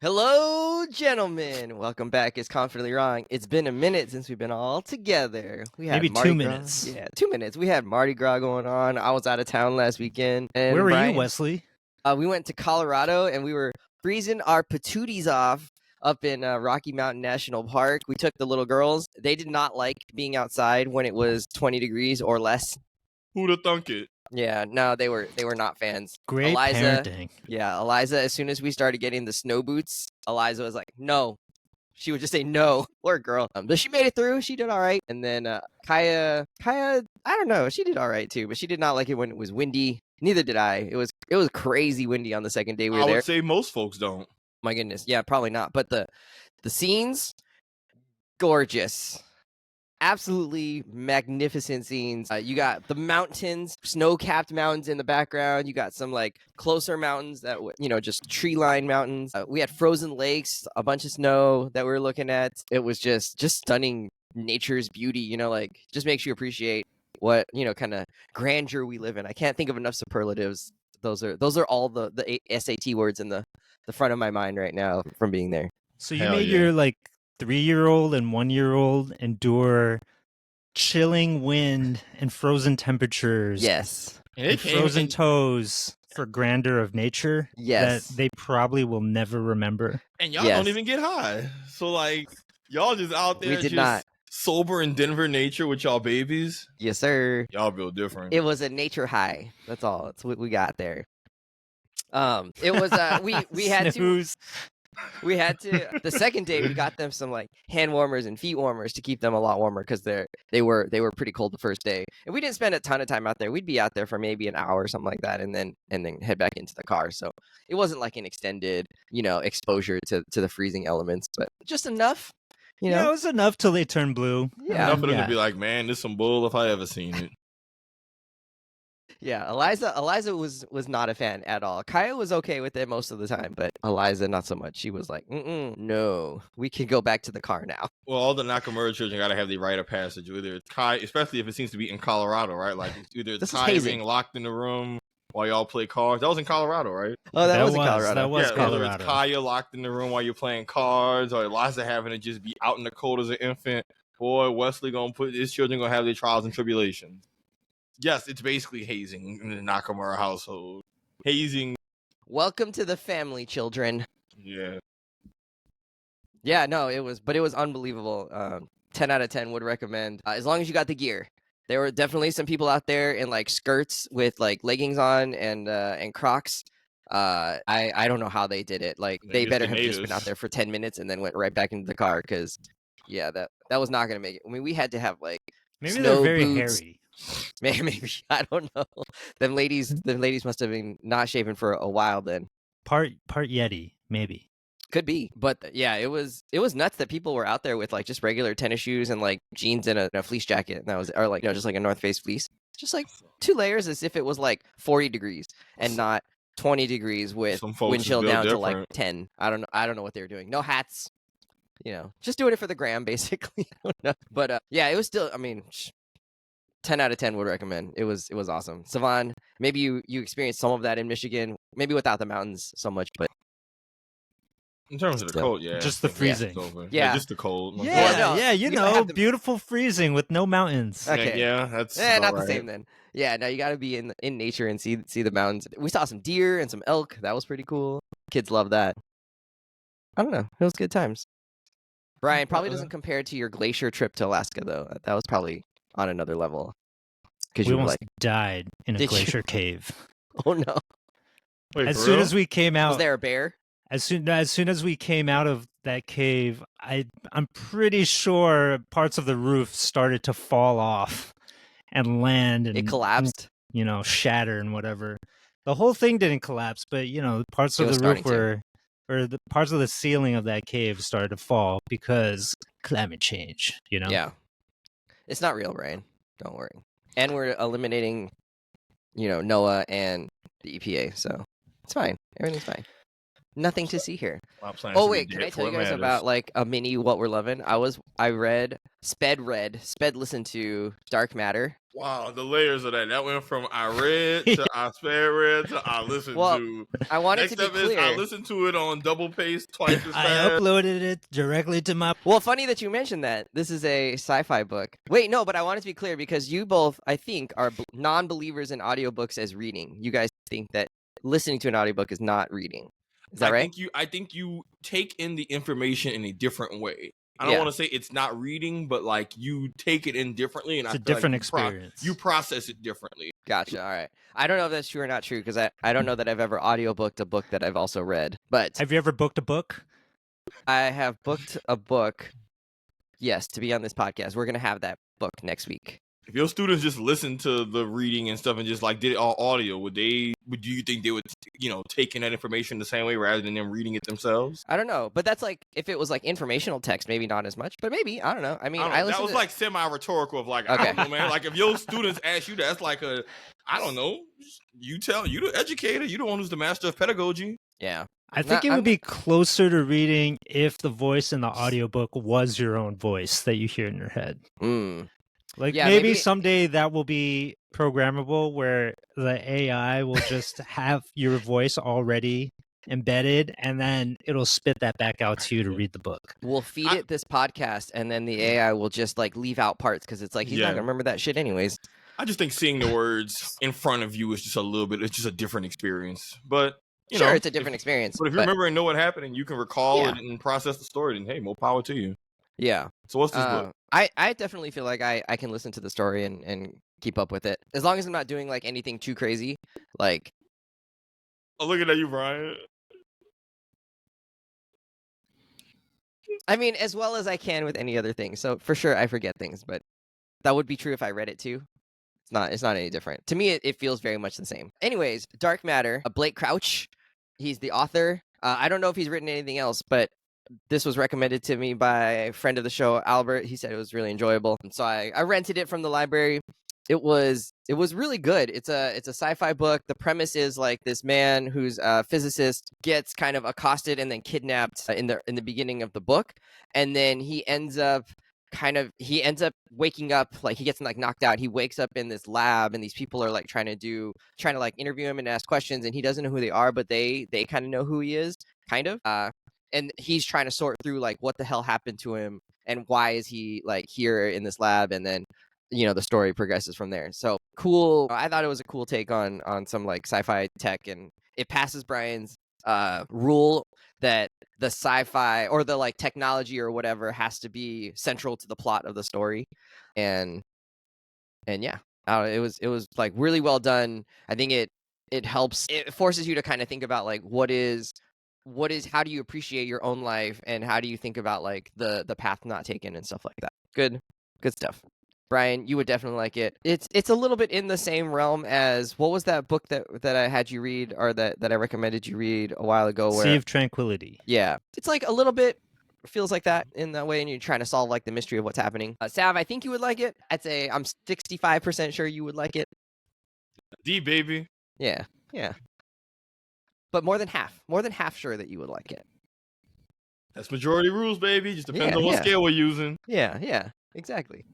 Hello, gentlemen. Welcome back. It's Confidently Wrong. It's been a minute since we've been all together. We had Maybe Mardi 2 Gras. minutes. Yeah, 2 minutes. We had Mardi Gras going on. I was out of town last weekend. And Where were Brian, you, Wesley? we went to Colorado and we were freezing our patooties off up in Rocky Mountain National Park. We took the little girls. They did not like being outside when it was 20 degrees or less. Who'da thunk it? Yeah, no, they were not fans. Great parenting. Yeah, Eliza, as soon as we started getting the snow boots, Eliza was like, no. She would just say no. Poor girl. But she made it through. She did all right. And then Kaya, I don't know. She did all right too, but she did not like it when it was windy. Neither did I. It was crazy windy on the second day we were I there. would say most folks don't. My goodness. Yeah, probably not. But the scenes, gorgeous. Absolutely magnificent scenes. You got the mountains, snow-capped mountains in the background. You got some like closer mountains that just tree-lined mountains. We had frozen lakes, a bunch of snow that we were looking at. It was just stunning nature's beauty. Like just makes you appreciate what kind of grandeur we live in. I can't think of enough superlatives. Those are all the SAT words in the front of my mind right now from being there. So you made your 3-year-old and 1-year-old endure chilling wind and frozen temperatures. Yes. And frozen toes for grandeur of nature. Yes. That they probably will never remember. And y'all don't even get high. So like y'all just out there sober in Denver nature with y'all babies. Yes, sir. Y'all feel different. It was a nature high. That's all. That's what we got there. It was we had Snooze. We had to. The second day, we got them some like hand warmers and feet warmers to keep them a lot warmer because they were pretty cold the first day. And we didn't spend a ton of time out there. We'd be out there for maybe an hour or something like that, and then head back into the car. So it wasn't like an extended exposure to the freezing elements, but just enough. Yeah, it was enough till they turned blue. Yeah, enough for them to be like, man, this is some bull if I ever seen it. Yeah, Eliza was not a fan at all. Kaya was okay with it most of the time, but Eliza not so much. She was like, no, we can go back to the car now. Well, all the Nakamura children gotta have the rite of passage. Either it's Kai, especially if it seems to be in Colorado, right? Like either it's Kai being locked in the room while y'all play cards. That was in Colorado, right? Oh, that was in Colorado. That was Colorado. Whether it's Kaya locked in the room while you're playing cards, or Eliza having to just be out in the cold as an infant. Boy, Wesley his children gonna have their trials and tribulations. Yes, it's basically hazing in the Nakamura household. Hazing. Welcome to the family, children. Yeah. Yeah, no, it was unbelievable. 10 out of 10 would recommend, as long as you got the gear. There were definitely some people out there in like skirts with like leggings on and Crocs. I don't know how they did it. Like they better have just been out there for 10 minutes and then went right back into the car because, yeah, that was not gonna make it. I mean, we had to have like maybe they're very hairy. Maybe I don't know. Them ladies must have been not shaven for a while then. Part Yeti, maybe. Could be, but yeah, it was nuts that people were out there with like just regular tennis shoes and like jeans and a fleece jacket, and that was just like a North Face fleece, just like 2 layers, as if it was like 40 degrees and not 20 degrees with wind chill down to like 10. I don't know what they were doing. No hats, just doing it for the gram basically. I don't know, but yeah, it was still. I mean. 10 out of 10 would recommend. It was awesome. Savon, maybe you experienced some of that in Michigan, maybe without the mountains so much, but in terms of the cold, yeah, just the freezing. Yeah, just the cold. Yeah, beautiful freezing with no mountains. Okay, yeah, that's not the same then. Yeah, no, you got to be in nature and see the mountains. We saw some deer and some elk. That was pretty cool. Kids love that. I don't know. It was good times. Brian, probably doesn't compare to your glacier trip to Alaska though. That was probably on another level. Because we almost died in a glacier cave. Oh no! Wait, as soon as we came out, was there a bear? As soon as we came out of that cave, I'm pretty sure parts of the roof started to fall off and land, and it collapsed. Shatter and whatever. The whole thing didn't collapse, but parts of the roof the parts of the ceiling of that cave started to fall because climate change. Yeah. It's not real, Brian. Don't worry. And we're eliminating, NOAA and the EPA, so it's fine. Everything's fine. Nothing to see here. My plans Oh to be wait, can dead I tell before you it guys matters. about like a mini what we're loving? Sped listened to Dark Matter. Wow, the layers of that. That went from I read to I sped read to I listened Well, to. I wanted Next to be step is I clear. listened to it on double pace twice as I fast. uploaded it directly to my. Well, funny that you mentioned that. This is a sci-fi book. Wait, no, but I wanted to be clear because you both, I think, are non-believers in audiobooks as reading. You guys think that listening to an audiobook is not reading. Is that right? I think you take in the information in a different way. I don't Yeah. want to say it's not reading, but like you take it in differently, and It's I a feel different like experience. you process it differently. Gotcha. All right. I don't know if that's true or not true because I don't know that I've ever audiobooked a book that I've also read. But Have you ever booked a book? I have booked a book, yes, to be on this podcast. We're going to have that book next week. If your students just listen to the reading and stuff and just like did it all audio, do you think they would, take in that information the same way rather than them reading it themselves? I don't know, but that's like if it was like informational text, maybe not as much, but maybe I don't know. I mean, that was like semi-rhetorical of like, Okay. I don't know, man. Like if your students ask you, that's like I don't know. You the educator, you the one who's the master of pedagogy. Yeah. I think it would be closer to reading if the voice in the audiobook was your own voice that you hear in your head. Like maybe someday that will be programmable where the AI will just have your voice already embedded and then it'll spit that back out to you to read the book. We'll feed it this podcast and then the AI will just like leave out parts because it's like he's not going to remember that shit anyways. I just think seeing the words in front of you is just it's just a different experience. But sure, it's a different experience. But if you remember and know what happened and you can recall it and process the story, then hey, more power to you. Yeah. So what's this book? I definitely feel like I can listen to the story and keep up with it. As long as I'm not doing like anything too crazy. Like oh, looking at you, Brian. I mean, as well as I can with any other thing. So for sure I forget things, but that would be true if I read it too. It's not any different. To me, it feels very much the same. Anyways, Dark Matter, Blake Crouch. He's the author. I don't know if he's written anything else, but this was recommended to me by a friend of the show, Albert. He said it was really enjoyable. And so I rented it from the library. It was really good. It's a sci-fi book. The premise is like this man who's a physicist gets kind of accosted and then kidnapped in the beginning of the book. And then he ends up waking up, like he gets like knocked out. He wakes up in this lab and these people are like trying to like interview him and ask questions, and he doesn't know who they are, but they kind of know who he is, kind of. And he's trying to sort through like what the hell happened to him and why is he like here in this lab, and then the story progresses from there. So cool. I thought it was a cool take on some like sci-fi tech, and it passes Brian's rule that the sci-fi or the like technology or whatever has to be central to the plot of the story. And yeah, it was like really well done. I think it helps. It forces you to kind of think about like what is how do you appreciate your own life and how do you think about like the path not taken and stuff like that. Good stuff. Brian, you would definitely like it. It's a little bit in the same realm as what was that book that I had you read, or that I recommended you read a while ago? Sea of Tranquility. Yeah, it's like a little bit feels like that in that way, and you're trying to solve like the mystery of what's happening. Sav, I think you would like it. I'd say I'm 65% sure you would like it. D baby. Yeah. But more than half sure that you would like it. That's majority rules, baby. Just depends on what scale we're using. Yeah. Exactly.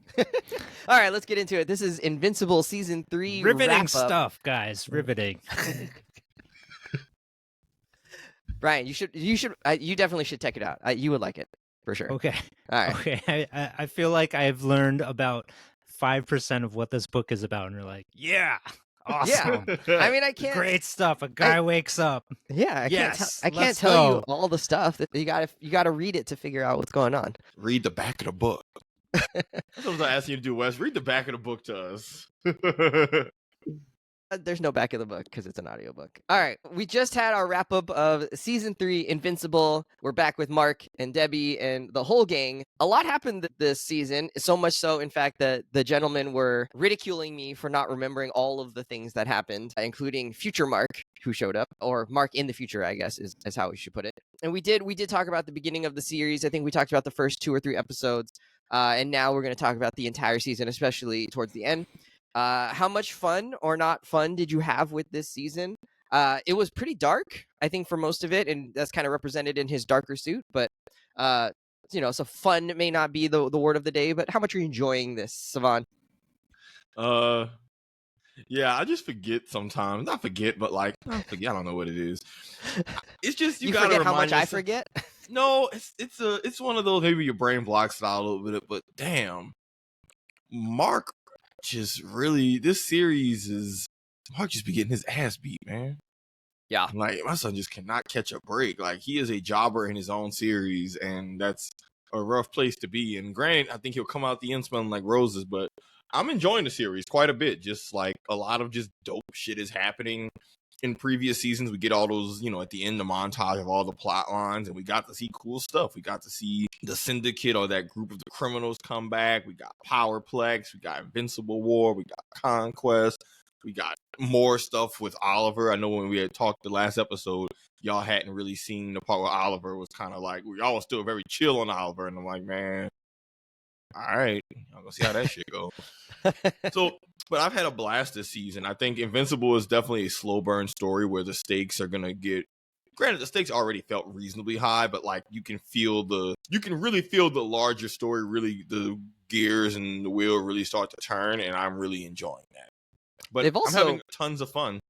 All right, let's get into it. This is Invincible Season 3 Riveting stuff, guys. Riveting. Brian, you definitely should check it out. You would like it, for sure. Okay. All right. Okay. I feel like I've learned about 5% of what this book is about, and you're like, yeah, awesome. Yeah. I mean, I can't. Great stuff. A guy wakes up. Yeah. I can't tell you all the stuff that you gotta read it to figure out what's going on. Read the back of the book. That's what I was asking you to do, Wes. Read the back of the book to us. There's no back of the book because it's an audiobook. All right. We just had our wrap up of Season 3 Invincible. We're back with Mark and Debbie and the whole gang. A lot happened this season, so much so, in fact, that the gentlemen were ridiculing me for not remembering all of the things that happened, including future Mark, who showed up, or Mark in the future, I guess, is how we should put it. And we did talk about the beginning of the series. I think we talked about the first 2 or 3 episodes. And now we're going to talk about the entire season, especially towards the end. How much fun or not fun did you have with this season? It was pretty dark, I think, for most of it, and that's kind of represented in his darker suit. But so fun may not be the word of the day. But how much are you enjoying this, Savon? Yeah, I just forget sometimes. Not forget, but like I forget. I don't know what it is. It's just you gotta forget remind how much yourself. I forget. No, it's one of those, maybe your brain blocks it out a little bit, but damn, Mark just really, this series is, Mark just be getting his ass beat, man. Yeah. Like, my son just cannot catch a break. Like, he is a jobber in his own series, and that's a rough place to be. And granted, I think he'll come out the end smelling like roses, but I'm enjoying the series quite a bit. Just like a lot of just dope shit is happening. In previous seasons, we get all those, at the end, the montage of all the plot lines, and we got to see cool stuff. We got to see the Syndicate, or that group of the criminals, come back. We got Powerplex, we got Invincible War, we got Conquest, we got more stuff with Oliver. I know when we had talked the last episode, y'all hadn't really seen the part where Oliver was kind of like, y'all was still very chill on Oliver, and I'm like, man, all right, I'm gonna see how that shit goes. So, but I've had a blast this season. I think Invincible is definitely a slow burn story where the stakes are gonna get. Granted, the stakes already felt reasonably high, but like you can really feel the larger story, really the gears and the wheel really start to turn, and I'm really enjoying that. But I'm having tons of fun.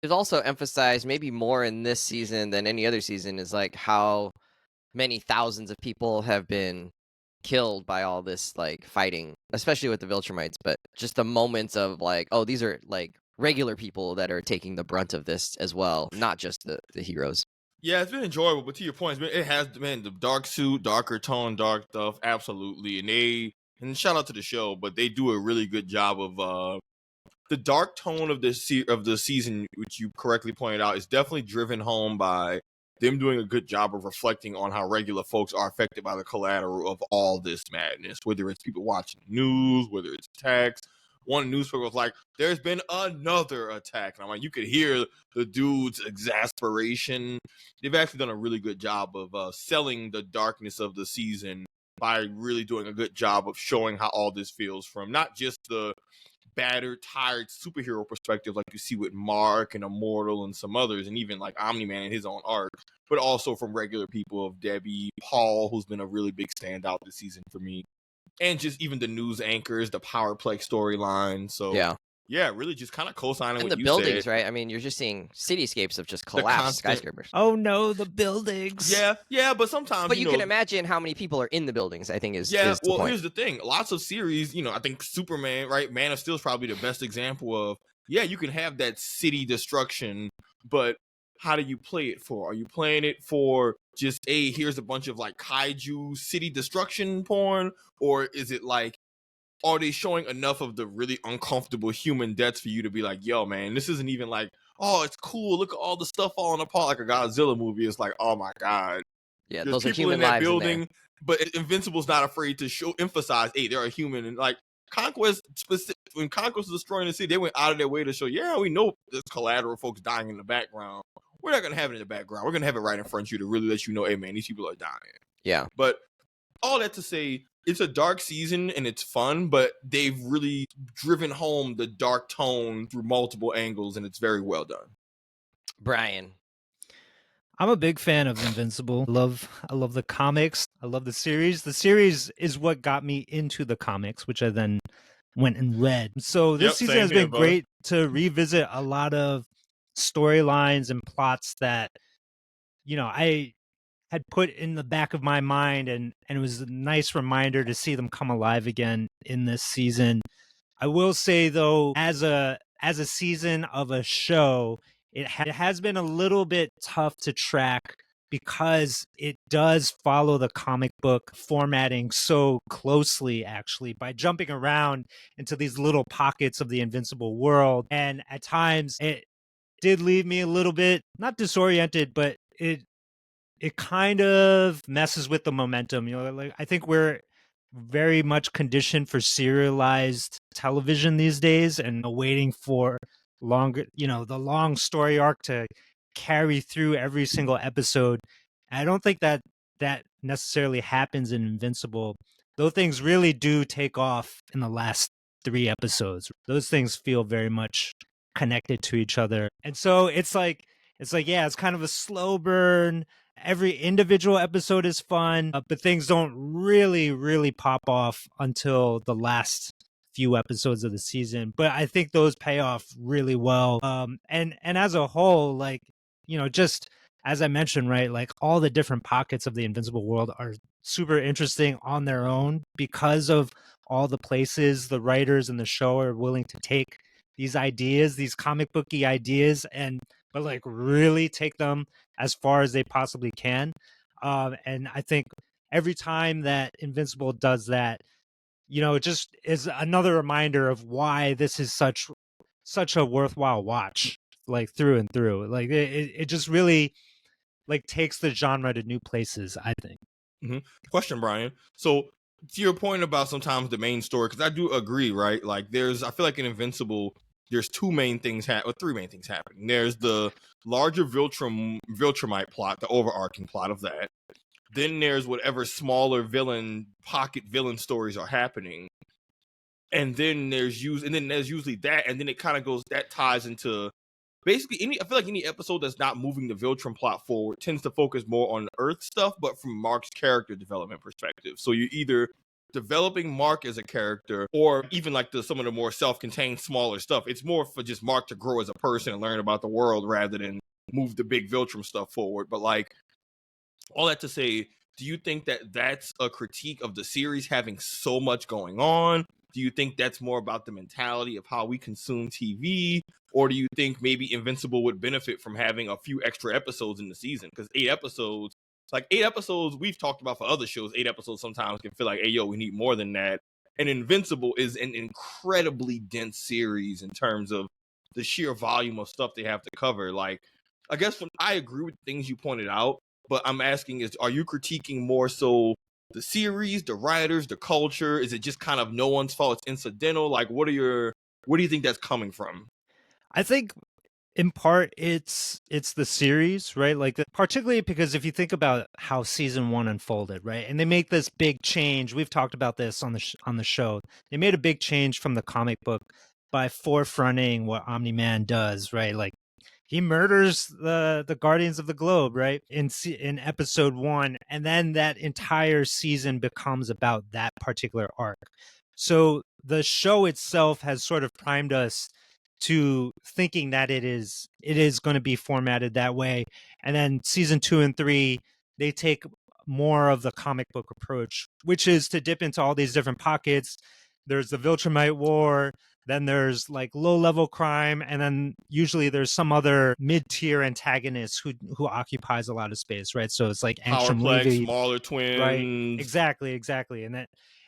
They've also emphasized maybe more in this season than any other season is like how many thousands of people have been killed by all this like fighting, especially with the Viltrumites, but just the moments of like, oh, these are like regular people that are taking the brunt of this as well, not just the heroes. Yeah, it's been enjoyable, but to your point, it has been the dark suit, darker tone, dark stuff, absolutely. And shout out to the show, but they do a really good job of the dark tone of the season, which you correctly pointed out, is definitely driven home by them doing a good job of reflecting on how regular folks are affected by the collateral of all this madness, whether it's people watching the news, whether it's attacks. One newspaper was like, there's been another attack. And I'm like, you could hear the dude's exasperation. They've actually done a really good job of selling the darkness of the season by really doing a good job of showing how all this feels from not just the battered, tired superhero perspective like you see with Mark and Immortal and some others, and even like Omni-Man in his own arc, but also from regular people of Debbie, Paul, who's been a really big standout this season for me, and just even the news anchors, the Powerplex storyline. So yeah, really just kind of co-signing and what the you buildings, said. right? I mean, you're just seeing cityscapes of just collapsed skyscrapers. Oh no, the buildings. Yeah, but sometimes. But you can imagine how many people are in the buildings, I think is well, the point. Here's the thing. Lots of series, I think Superman, right? Man of Steel is probably the best example of, you can have that city destruction, but how do you play it for? Are you playing it for just, here's a bunch of like kaiju city destruction porn? Or is it like, are they showing enough of the really uncomfortable human deaths for you to be like, yo, man, this isn't even like, oh, it's cool, look at all the stuff falling apart like a Godzilla movie. It's like, oh my God. Yeah, there's those are people human in that lives building, in but Invincible's not afraid to emphasize, hey, they're a human. And like Conquest, when Conquest was destroying the city, they went out of their way to show, we know there's collateral folks dying in the background. We're not gonna have it in the background. We're gonna have it right in front of you to really let you know, hey man, these people are dying. Yeah. But all that to say, it's a dark season and it's fun, but they've really driven home the dark tone through multiple angles, and it's very well done. Brian. I'm a big fan of Invincible. I love the comics. I love the series. The series is what got me into the comics, which I then went and read. So this season has been great to revisit a lot of storylines and plots that, I had put in the back of my mind, and it was a nice reminder to see them come alive again in this season. I will say though, as a season of a show, it has been a little bit tough to track because it does follow the comic book formatting so closely, actually, by jumping around into these little pockets of the Invincible world. And at times it did leave me a little bit, not disoriented, but it kind of messes with the momentum. Like I think we're very much conditioned for serialized television these days and waiting for longer, the long story arc to carry through every single episode. And I don't think that necessarily happens in Invincible, though things really do take off in the last 3 episodes. Those things feel very much connected to each other. And so it's like, yeah, it's kind of a slow burn. Every individual episode is fun, but things don't really pop off until the last few episodes of the season. But I think those pay off really well. And as a whole, like, just as I mentioned, right, like all the different pockets of the Invincible world are super interesting on their own because of all the places the writers and the show are willing to take these ideas, these comic booky ideas, but like really take them as far as they possibly can. And I think every time that Invincible does that, it just is another reminder of why this is such a worthwhile watch, like through and through. Like it just really like takes the genre to new places, I think. Mm-hmm. Question, Brian. So to your point about sometimes the main story, because I do agree, right? Like I feel like in Invincible, there's three main things happening. There's the larger Viltrumite plot, the overarching plot of that. Then there's whatever smaller pocket villain stories are happening. And then there's usually that, and then it kind of that ties into basically I feel like any episode that's not moving the Viltrum plot forward tends to focus more on Earth stuff, but from Mark's character development perspective. So you're either developing Mark as a character, or even like some of the more self-contained smaller stuff. It's more for just Mark to grow as a person and learn about the world rather than move the big Viltrum stuff forward. But like all that to say, do you think that that's a critique of the series having so much going on? Do you think that's more about the mentality of how we consume TV? Or do you think maybe Invincible would benefit from having a few extra episodes in the season? Because 8 episodes, we've talked about for other shows, 8 episodes sometimes can feel like, hey, yo, we need more than that. And Invincible is an incredibly dense series in terms of the sheer volume of stuff they have to cover. Like, I guess I agree with things you pointed out, but I'm asking are you critiquing more so the series, the writers, the culture? Is it just kind of no one's fault? It's incidental? Like, where do you think that's coming from? I think in part it's the series, right? Like particularly because if you think about how season 1 unfolded, right? And they make this big change. We've talked about this on the show. They made a big change from the comic book by forefronting what Omni-Man does, right? Like he murders the Guardians of the Globe, right? In episode 1, and then that entire season becomes about that particular arc. So the show itself has sort of primed us to thinking that it is going to be formatted that way. And then season 2 and 3, they take more of the comic book approach, which is to dip into all these different pockets. There's the Viltrumite War, then there's like low-level crime, and then usually there's some other mid-tier antagonist who occupies a lot of space, right? So it's like Angstrom Levy, smaller twins, right? Exactly.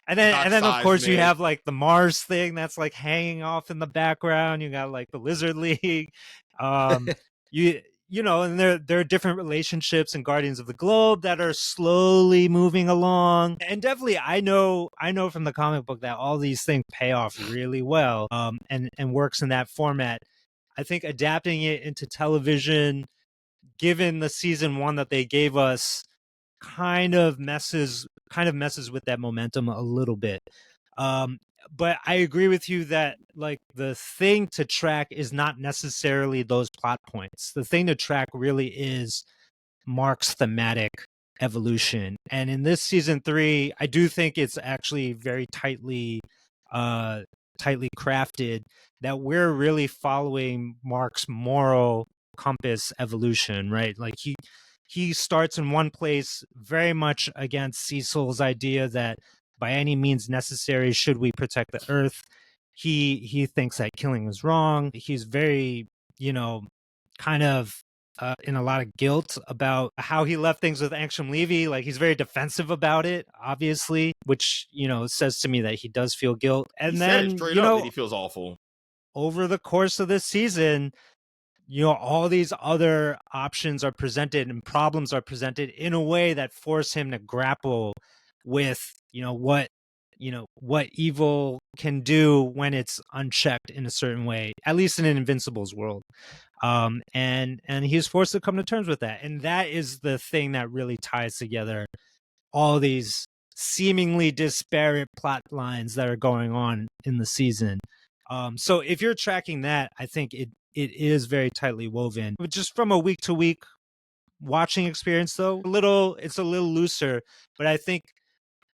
And then of course you have like the Mars thing that's like hanging off in the background. You got like the Lizard League. And there are different relationships in Guardians of the Globe that are slowly moving along. And definitely I know from the comic book that all these things pay off really well, and works in that format. I think adapting it into television, given the season 1 that they gave us, kind of messes with that momentum a little bit. But I agree with you that like the thing to track is not necessarily those plot points. The thing to track really is Mark's thematic evolution. And in this season 3, I do think it's actually very tightly crafted, that we're really following Mark's moral compass evolution, right? Like he starts in one place very much against Cecil's idea that by any means necessary should we protect the Earth. He thinks that killing is wrong. He's very, kind of in a lot of guilt about how he left things with Angstrom Levy. Like he's very defensive about it, obviously, which, says to me that he does feel guilt. And he then, said it straight up that he feels awful. Over the course of this season, all these other options are presented and problems are presented in a way that force him to grapple with, what evil can do when it's unchecked in a certain way, at least in an Invincible's world. And he's forced to come to terms with that. And that is the thing that really ties together all these seemingly disparate plot lines that are going on in the season. So if you're tracking that, I think it is very tightly woven. But just from a week to week watching experience, though, it's a little looser. But I think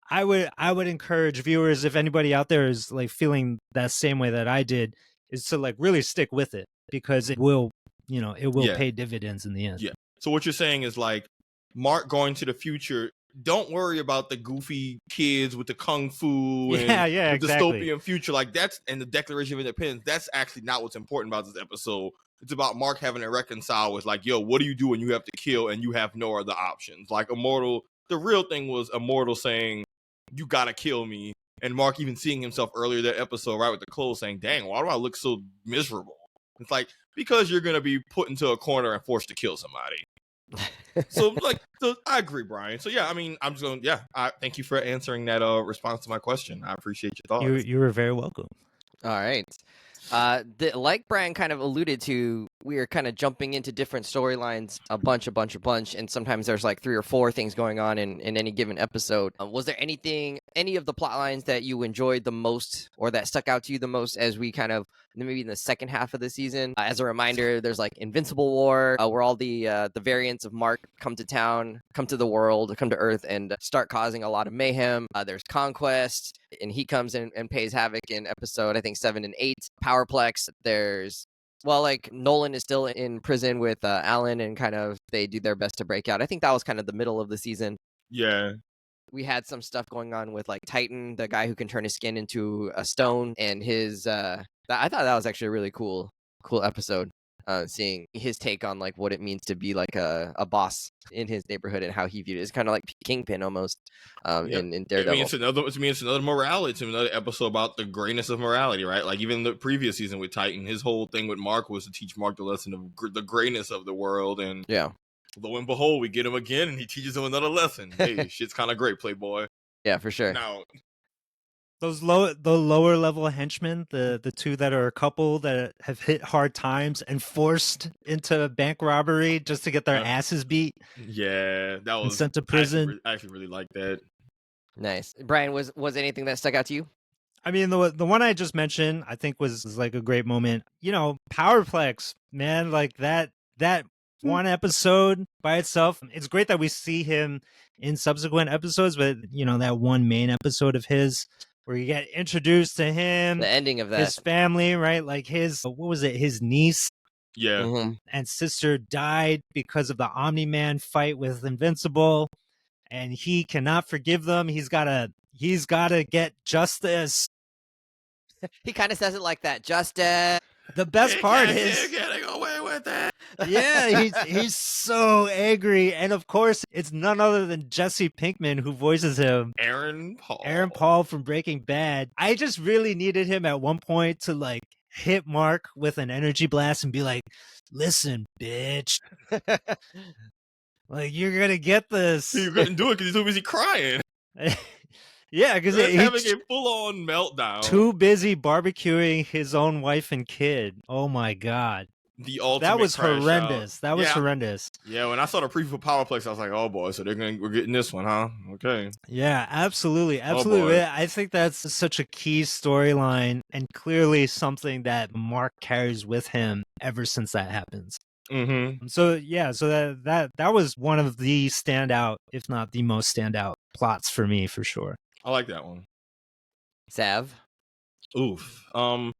I would encourage viewers, if anybody out there is like feeling that same way that I did, is to like really stick with it, because it will pay dividends in the end. Yeah. So what you're saying is like Mark going to the future. Don't worry about the goofy kids with the kung fu and the exactly. dystopian future. Like that's and the Declaration of Independence. That's actually not what's important about this episode. It's about Mark having to reconcile with like, yo, what do you do when you have to kill and you have no other options? Like Immortal, the real thing was Immortal saying, you gotta kill me. And Mark even seeing himself earlier that episode, right, with the clothes saying, dang, why do I look so miserable? It's like, because you're gonna be put into a corner and forced to kill somebody. So I agree, Brian. So yeah, I mean, I'm just going. Yeah, thank you for answering that response to my question. I appreciate your thoughts. You were very welcome. All right. Like Brian kind of alluded to, we are kind of jumping into different storylines a bunch, and sometimes there's like 3 or 4 things going on in any given episode. Was there any of the plot lines that you enjoyed the most or that stuck out to you the most as we kind of, maybe in the second half of the season? As a reminder, there's like Invincible War, where all the variants of Mark come to town, come to the world, come to Earth, and start causing a lot of mayhem. There's Conquest, and he comes in and pays havoc in episode, I think, 7 and 8. Powerplex, there's Nolan is still in prison with Alan, and kind of they do their best to break out. I think that was kind of the middle of the season. Yeah. We had some stuff going on with like Titan, the guy who can turn his skin into a stone, and his I thought that was actually a really cool episode. Seeing his take on like what it means to be like a boss in his neighborhood and how he viewed it. It's kind of like Kingpin almost in Daredevil. It's another morality. It's another episode about the greatness of morality, right? Like even the previous season with Titan, his whole thing with Mark was to teach Mark the lesson of the greatness of the world. And lo and behold, we get him again, and he teaches him another lesson. Hey, shit's kind of great, Playboy. Yeah, for sure. Now, the lower level henchmen, the 2 that are a couple that have hit hard times and forced into bank robbery just to get their asses beat. Yeah, that was sent to prison. I actually really like that. Nice. Brian, was anything that stuck out to you? I mean, the one I just mentioned, I think was like a great moment. Powerplex, man, like that one episode by itself. It's great that we see him in subsequent episodes, but that one main episode of his where you get introduced to him, the ending of that, his family, right? Like his niece, and sister died because of the Omni-Man fight with Invincible, and he cannot forgive them. He's gotta get justice. He kind of says it like that, justice. The best part is getting away with it. Yeah, he's so angry, and of course, it's none other than Jesse Pinkman who voices him, Aaron Paul from Breaking Bad. I just really needed him at one point to like hit Mark with an energy blast and be like, "Listen, bitch, like you're gonna get this." He couldn't do it because he's too busy crying. Yeah, because he's having a full-on meltdown. Too busy barbecuing his own wife and kid. Oh my god. The ultimate That was horrendous. That was horrendous. Yeah, when I saw the preview for Powerplex, I was like, "Oh boy, so we're getting this one, huh?" Okay. Yeah, absolutely. I think that's such a key storyline, and clearly something that Mark carries with him ever since that happens. Mm-hmm. So that was one of the standout, if not the most standout, plots for me for sure. I like that one. Sav. Oof. All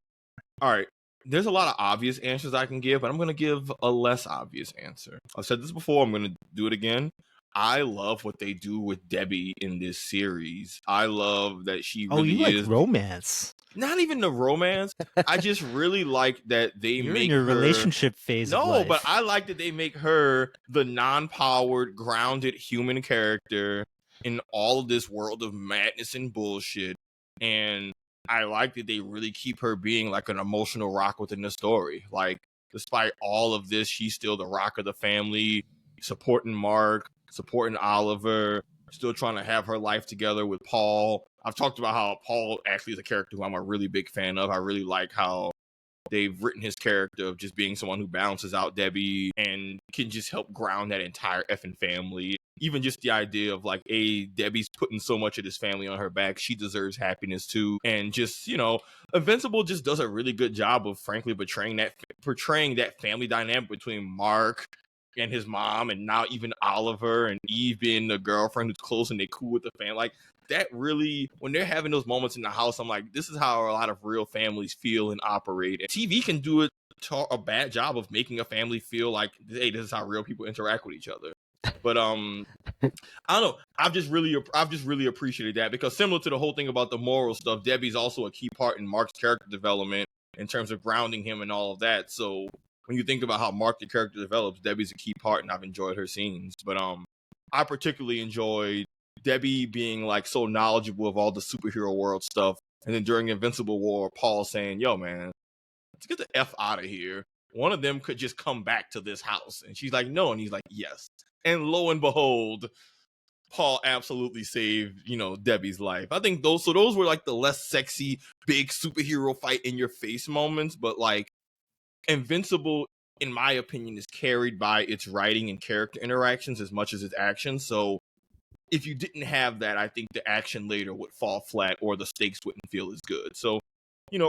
right. There's a lot of obvious answers I can give, but I'm going to give a less obvious answer. I've said this before. I'm going to do it again. I love what they do with Debbie in this series. I love that she really is romance. Not even the romance. I just really like that You're make in your her... relationship phase. No, of life. But I like that they make her the non-powered, grounded human character in all of this world of madness and bullshit. And I like that they really keep her being like an emotional rock within the story. Like, despite all of this, she's still the rock of the family, supporting Mark, supporting Oliver, still trying to have her life together with Paul. I've talked about how Paul actually is a character who I'm a really big fan of. I really like how they've written his character of just being someone who balances out Debbie and can just help ground that entire effing family. even just the idea of like, Debbie's putting so much of this family on her back. She deserves happiness too. And just, Invincible just does a really good job of frankly portraying that family dynamic between Mark and his mom, and now even Oliver and Eve being the girlfriend who's close and they cool with the family. Like, that really, when they're having those moments in the house, I'm like, this is how a lot of real families feel and operate. And TV can do a bad job of making a family feel like, hey, this is how real people interact with each other. But I don't know. I've just really appreciated that, because similar to the whole thing about the moral stuff, Debbie's also a key part in Mark's character development in terms of grounding him and all of that. So when you think about how Mark the character develops, Debbie's a key part, and I've enjoyed her scenes. But I particularly enjoyed Debbie being like so knowledgeable of all the superhero world stuff, and then during Invincible War, Paul saying, "Yo, man, let's get the F out of here. One of them could just come back to this house." And she's like, "No," and he's like, "Yes." And lo and behold, Paul absolutely saved, Debbie's life. I think those were like the less sexy, big superhero fight in your face moments, but like Invincible, in my opinion, is carried by its writing and character interactions as much as its action. So if you didn't have that, I think the action later would fall flat or the stakes wouldn't feel as good. So,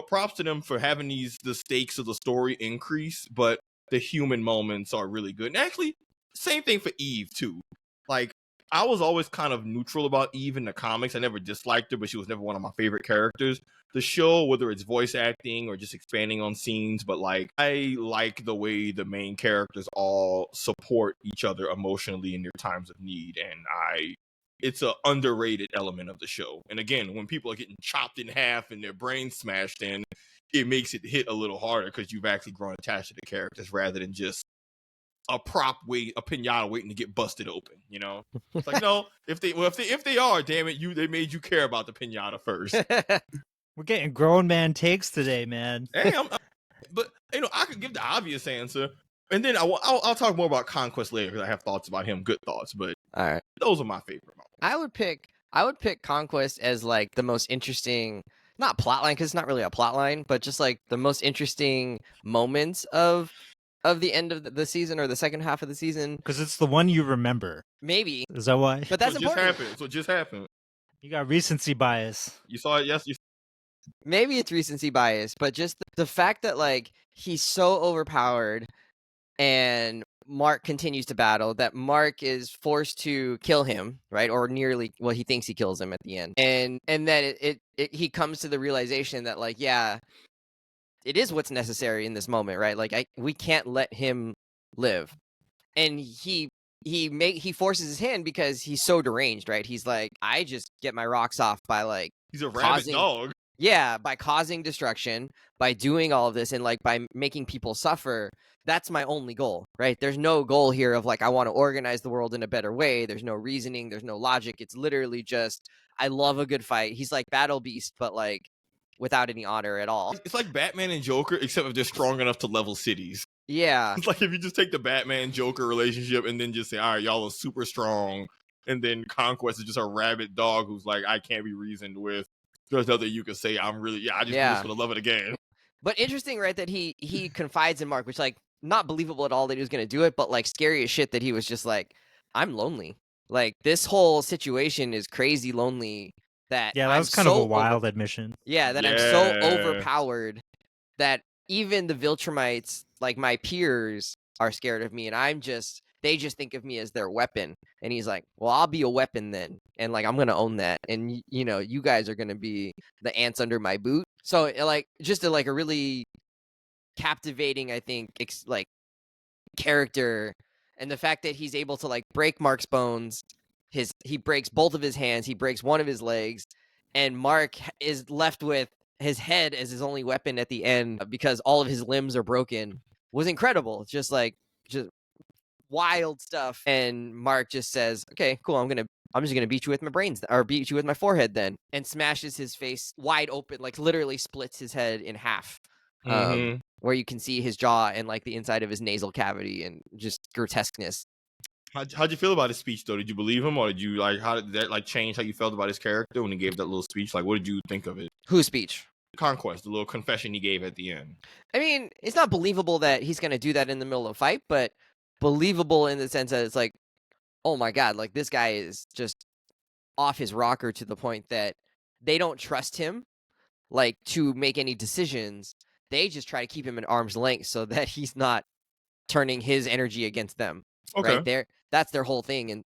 props to them for having the stakes of the story increase, but the human moments are really good. And actually, same thing for Eve too. Like, I was always kind of neutral about Eve in the comics. I never disliked her, but she was never one of my favorite characters. The show, whether it's voice acting or just expanding on scenes, but like, I like the way the main characters all support each other emotionally in their times of need, and it's an underrated element of the show. And again, when people are getting chopped in half and their brains smashed in, it makes it hit a little harder because you've actually grown attached to the characters rather than just a pinata waiting to get busted open. It's like, no, if they are, damn it, they made you care about the pinata first. We're getting grown man takes today, man. Hey, but I could give the obvious answer, and then I'll talk more about Conquest later because I have thoughts about him, good thoughts. But all right, those are my favorite moments. I would pick Conquest as like the most interesting, not plotline because it's not really a plotline, but just like the most interesting moments of the end of the season or the second half of the season. Because it's the one you remember. Maybe. Is that why? But that's important. So it just happened. You got recency bias. You saw it, yes? Maybe it's recency bias, but just the fact that like he's so overpowered and Mark continues to battle, that Mark is forced to kill him, right? Or nearly, well, he thinks he kills him at the end. And that he comes to the realization that like, yeah, it is what's necessary in this moment, right? Like we can't let him live. And he forces his hand because he's so deranged, right? He's like, I just get my rocks off by like, he's a rabid dog. Yeah, by causing destruction, by doing all of this, and like by making people suffer. That's my only goal, right? There's no goal here of like, I want to organize the world in a better way. There's no reasoning. There's no logic. It's literally just, I love a good fight. He's like Battle Beast, but like without any honor at all. It's like Batman and Joker, except if they're strong enough to level cities. Yeah. It's like if you just take the Batman-Joker relationship and then just say, all right, y'all are super strong. And then Conquest is just a rabid dog who's like, I can't be reasoned with. There's nothing you could say. I just do this for the love of the game. But interesting, right, that he confides in Mark, which like not believable at all that he was going to do it, but like scary as shit that he was just like, I'm lonely. Like this whole situation is crazy lonely. That was kind of a wild admission. Yeah, that I'm so overpowered that even the Viltrumites, like my peers, are scared of me, and they just think of me as their weapon. And he's like, well, I'll be a weapon then, and like I'm gonna own that, and you guys are gonna be the ants under my boot. So like just a really captivating, I think, like character, and the fact that he's able to like break Mark's bones. He breaks both of his hands, he breaks one of his legs, and Mark is left with his head as his only weapon at the end because all of his limbs are broken. Was incredible. Just wild stuff. And Mark just says, okay, cool, I'm just gonna beat you with my brains, or beat you with my forehead then, and smashes his face wide open, like literally splits his head in half. Where you can see his jaw and like the inside of his nasal cavity and just grotesqueness. How'd you feel about his speech though? Did you believe him, or did you how did that like change how you felt about his character when he gave that little speech? Like, what did you think of it? Whose speech? Conquest, the little confession he gave at the end. I mean, it's not believable that he's going to do that in the middle of a fight, but believable in the sense that it's like, oh my God, like this guy is just off his rocker to the point that they don't trust him like to make any decisions. They just try to keep him at arm's length so that he's not turning his energy against them. Okay. Right there, that's their whole thing, and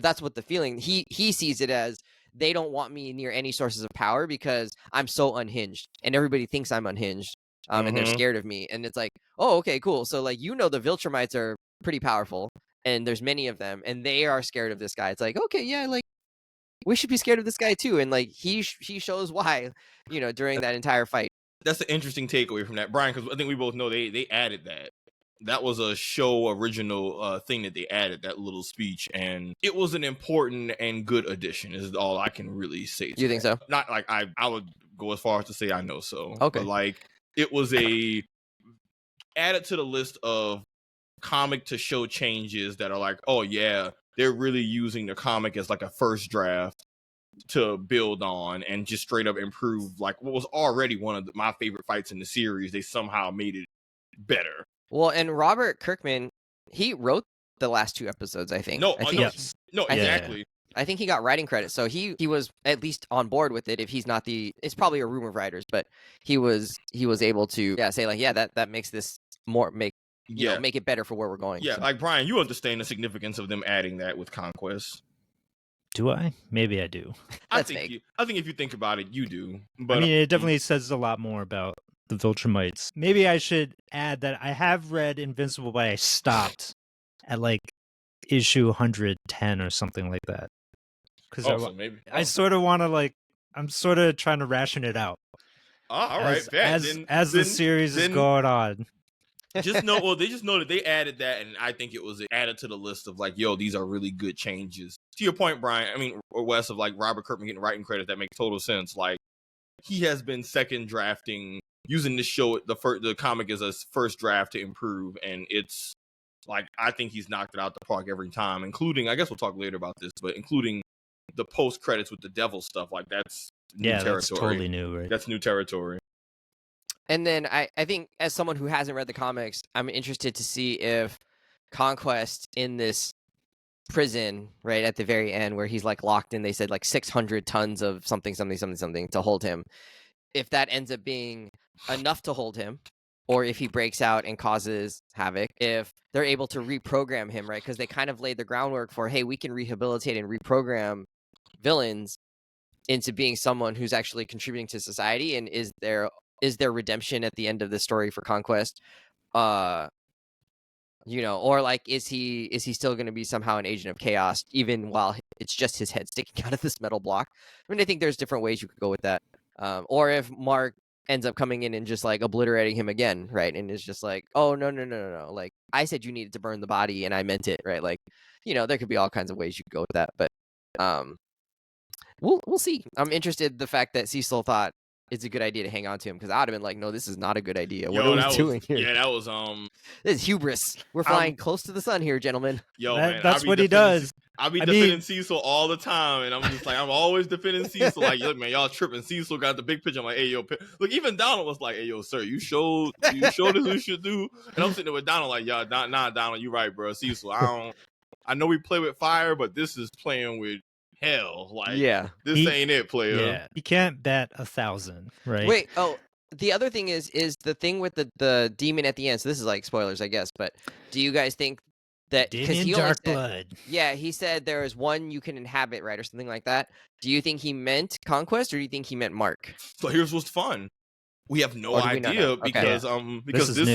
that's what the feeling he sees it as. They don't want me near any sources of power because I'm so unhinged, and everybody thinks I'm unhinged, and they're scared of me. And it's like, oh, okay, cool. So like, the Viltrumites are pretty powerful, and there's many of them, and they are scared of this guy. It's like, okay, yeah, like we should be scared of this guy too. And like he shows why, during that entire fight. That's an interesting takeaway from that, Brian, because I think we both know they added that. That was a show original thing that they added, that little speech, and it was an important and good addition, is all I can really say. You think so? Not like I would go as far as to say I know so. Okay. But like, it was added to the list of comic to show changes that are like, oh yeah, they're really using the comic as like a first draft to build on and just straight up improve like what was already one of my favorite fights in the series. They somehow made it better. Well, and Robert Kirkman, he wrote the last 2 episodes, I think. No, I think yes. No, exactly. Yeah. I think he got writing credit, so he was at least on board with it. If he's not it's probably a room of writers, but he was able to say like, yeah, that makes this make it better for where we're going. Yeah, so. like Brian, you understand the significance of them adding that with Conquest. Do I? Maybe I do. I think if you think about it, you do. But I mean, it definitely says a lot more about the Viltrumites. Maybe I should add that I have read Invincible, but I stopped at like issue 110 or something like that. Because I sort of want to I'm sort of trying to ration it out. All right, as the series is going on. Just know, well, they just know that they added that, and I think it was added to the list of like, yo, these are really good changes. To your point, Brian, I mean, or Wes, of like Robert Kirkman getting writing credit, that makes total sense. Like, he has been second drafting, using this show, the comic as a first draft to improve, and it's like, I think he's knocked it out the park every time, including, I guess we'll talk later about this, but including the post credits with the devil stuff. Like, that's new territory. That's totally new, right? That's new territory. And then I think as someone who hasn't read the comics, I'm interested to see if Conquest in this prison right at the very end where he's like locked in, they said like 600 tons of something to hold him, if that ends up being enough to hold him, or if he breaks out and causes havoc, if they're able to reprogram him, right? Because they kind of laid the groundwork for, hey, we can rehabilitate and reprogram villains into being someone who's actually contributing to society. And is there redemption at the end of the story for Conquest? Or like, is he still going to be somehow an agent of chaos, even while it's just his head sticking out of this metal block? I mean, I think there's different ways you could go with that. Or if Mark ends up coming in and just like obliterating him again, right? And is just like, oh, no. Like, I said you needed to burn the body and I meant it, right? Like, there could be all kinds of ways you could go with that. But we'll see. I'm interested in the fact that Cecil thought it's a good idea to hang on to him, because I would have been like, no, this is not a good idea. What are we doing here? Yeah, that was this is hubris. We're flying close to the sun here, gentlemen. Man, that's what he does. I'll be defending Cecil all the time, and I'm just like, I'm always defending Cecil. Like, look, man, y'all tripping. Cecil got the big picture. I'm like, hey, yo, look, even Donald was like, hey, yo, sir, you showed us what you should do. And I'm sitting there with Donald like, yeah, nah, Donald, you right, bro. Cecil, I know we play with fire, but this is playing with hell. Like, this ain't it, player. Yeah, you can't bet 1,000, right? Wait, the other thing is the thing with the demon at the end. So this is like spoilers, I guess, but do you guys think that demon dark blood? Yeah, he said there is one you can inhabit, right, or something like that. Do you think he meant Conquest, or do you think he meant Mark? So here's what's fun. We have no idea because this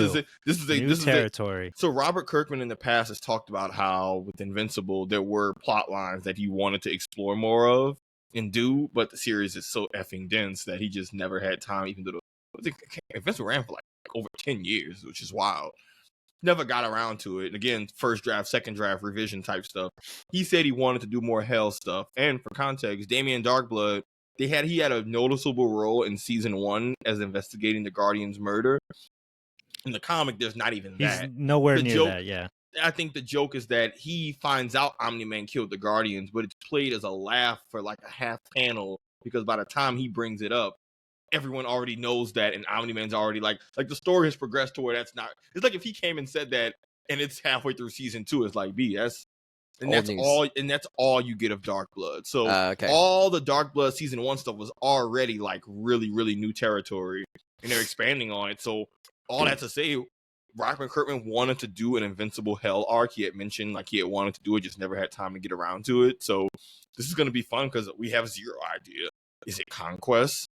is new territory. So Robert Kirkman in the past has talked about how with Invincible there were plot lines that he wanted to explore more of and do, but the series is so effing dense that he just never had time. Even though Invincible ran for like over 10 years, which is wild. Never got around to it. And again, first draft, second draft, revision type stuff. He said he wanted to do more Hell stuff. And for context, Damien Darkblood, he had a noticeable role in season 1 as investigating the Guardian's murder. In the comic, there's not even that. He's nowhere near that, yeah. I think the joke is that he finds out Omni-Man killed the Guardians, but it's played as a laugh for like a half panel, because by the time he brings it up, everyone already knows that, and Omni-Man's already like the story has progressed to where that's not. It's like if he came and said that, and it's halfway through season 2, it's like, that's And that's all you get of Dark Blood. So okay. all the Dark Blood season 1 stuff was already like really, really new territory, and they're expanding on it. So all that to say, Rockman Kirkman wanted to do an Invincible Hell arc. He had mentioned like he had wanted to do it, just never had time to get around to it. So this is going to be fun because we have zero idea. Is it Conquest?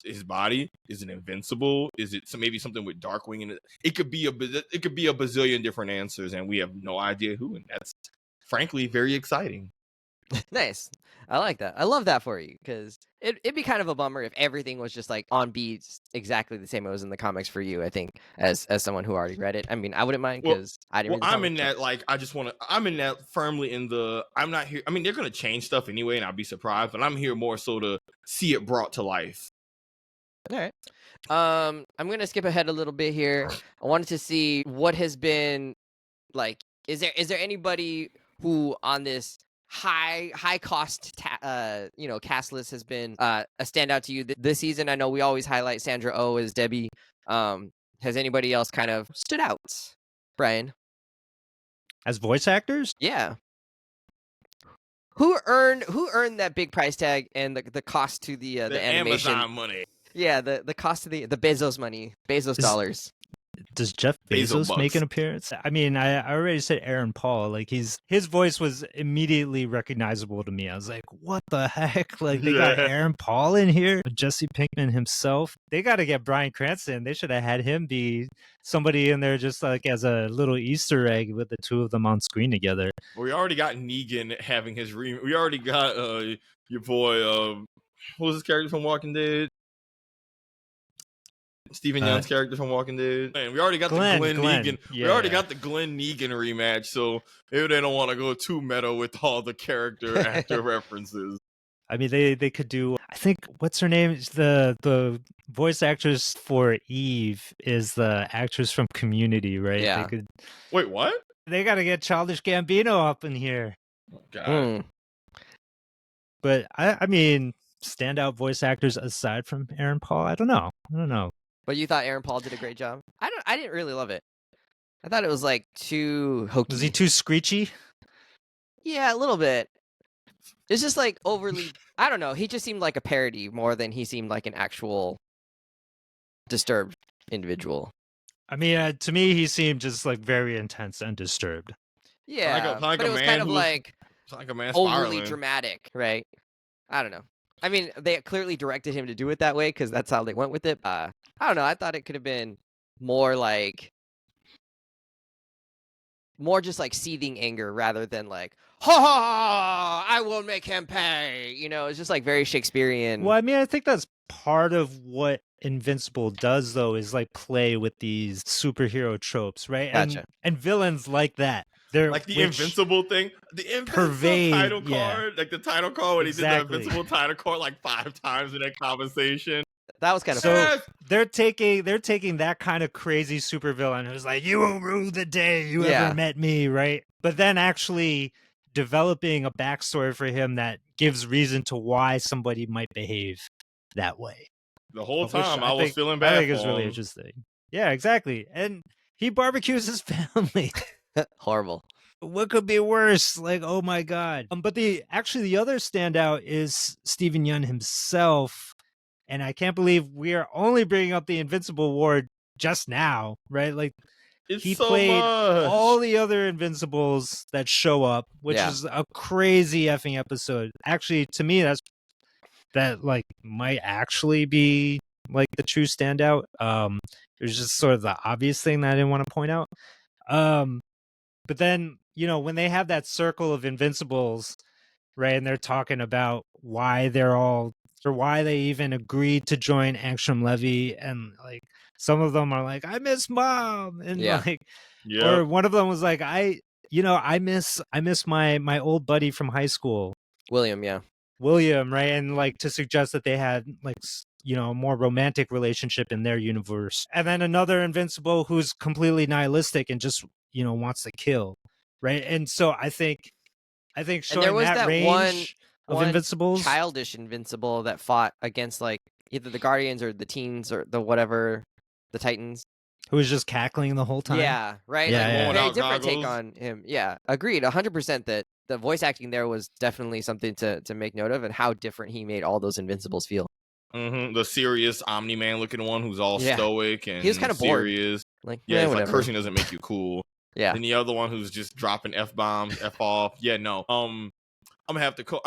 His body? Is it Invincible? Is it maybe something with Darkwing in it? It could be a bazillion different answers, and we have no idea who. And that's frankly very exciting. Nice. I like that. I love that for you because it'd be kind of a bummer if everything was just like on beats exactly the same it was in the comics for you. I think as someone who already read it, I mean, I wouldn't mind because I didn't. Well, I'm in that like I'm in that firmly in the. I'm not here. I mean, they're gonna change stuff anyway, and I'll be surprised. But I'm here more so to see it brought to life. All right. I'm gonna skip ahead a little bit here. I wanted to see what has been like. Is there anybody who on this high cost cast list has been a standout to you this season? I know we always highlight Sandra Oh as Debbie. Has anybody else kind of stood out, Brian? As voice actors? Yeah. Who earned that big price tag and the cost to the animation? Amazon money. Yeah, the cost of the Bezos money, dollars. Does Jeff Bezos make an appearance? I mean, I already said Aaron Paul. Like his voice was immediately recognizable to me. I was like, what the heck? Like they got Aaron Paul in here, Jesse Pinkman himself. They got to get Bryan Cranston. They should have had him be somebody in there just like as a little Easter egg with the two of them on screen together. Well, we already got Negan having his we already got your boy what was his character from Walking Dead? Stephen Young's character from Walking Dead. Man, we already got the Glenn Negan. Yeah. We already got the Glenn Negan rematch. So maybe they don't want to go too meta with all the actor references. I mean, they could do. I think what's her name? The voice actress for Eve is the actress from Community, right? Yeah. They could. Wait, what? They got to get Childish Gambino up in here. Oh, God. But I mean, standout voice actors aside from Aaron Paul, I don't know. But you thought Aaron Paul did a great job? I didn't really love it. I thought it was like too hokey. Was he too screechy? Yeah, a little bit. It's just like overly. I don't know. He just seemed like a parody more than he seemed like an actual disturbed individual. I mean, to me, he seemed just like very intense and disturbed. Yeah, but it was kind of like a man overly dramatic, right? I don't know. I mean, they clearly directed him to do it that way because that's how they went with it. I don't know. I thought it could have been more just like seething anger rather than like, ha, I will make him pay. You know, it's just like very Shakespearean. Well, I mean, I think that's part of what Invincible does, though, is like play with these superhero tropes, right? Gotcha. And villains like that. They're like the Invincible thing, the Invincible title card, like the title card when he did the Invincible title card like 5 times in that conversation. That was kind of so they're taking that kind of crazy supervillain who's like, you will rue the day you ever met me, right? But then actually developing a backstory for him that gives reason to why somebody might behave that way. The whole time I was feeling bad. I think it's really interesting. Yeah, exactly. And he barbecues his family. Horrible. What could be worse? Like, oh my God. But the other standout is Stephen Yeun himself. And I can't believe we are only bringing up the Invincible Award just now, right? Like, he played all the other Invincibles that show up, which is a crazy effing episode. Actually, to me, that like might actually be like the true standout. It was just sort of the obvious thing that I didn't want to point out. But then, you know, when they have that circle of Invincibles, right, and they're talking about why they even agreed to join Angstrom Levy, and like some of them are like, I miss Mom, and or one of them was like, I miss my old buddy from high school, William, right, and like to suggest that they had like, you know, a more romantic relationship in their universe. And then another Invincible who's completely nihilistic and just, you know, wants to kill, right? And so I think showing there was that range of Invincibles, childish Invincible that fought against like either the Guardians or the Teens or the whatever, the Titans, who was just cackling the whole time. Yeah, right. Yeah, like, very different take on him. Yeah, agreed, 100% that the voice acting there was definitely something to make note of, and how different he made all those Invincibles feel. The serious Omni-Man looking one who's all stoic and he was kind of serious. Bored. It's whatever. like cursing doesn't make you cool. Yeah. And the other one who's just dropping F-bombs, F-off. Yeah, no. I'm gonna have to.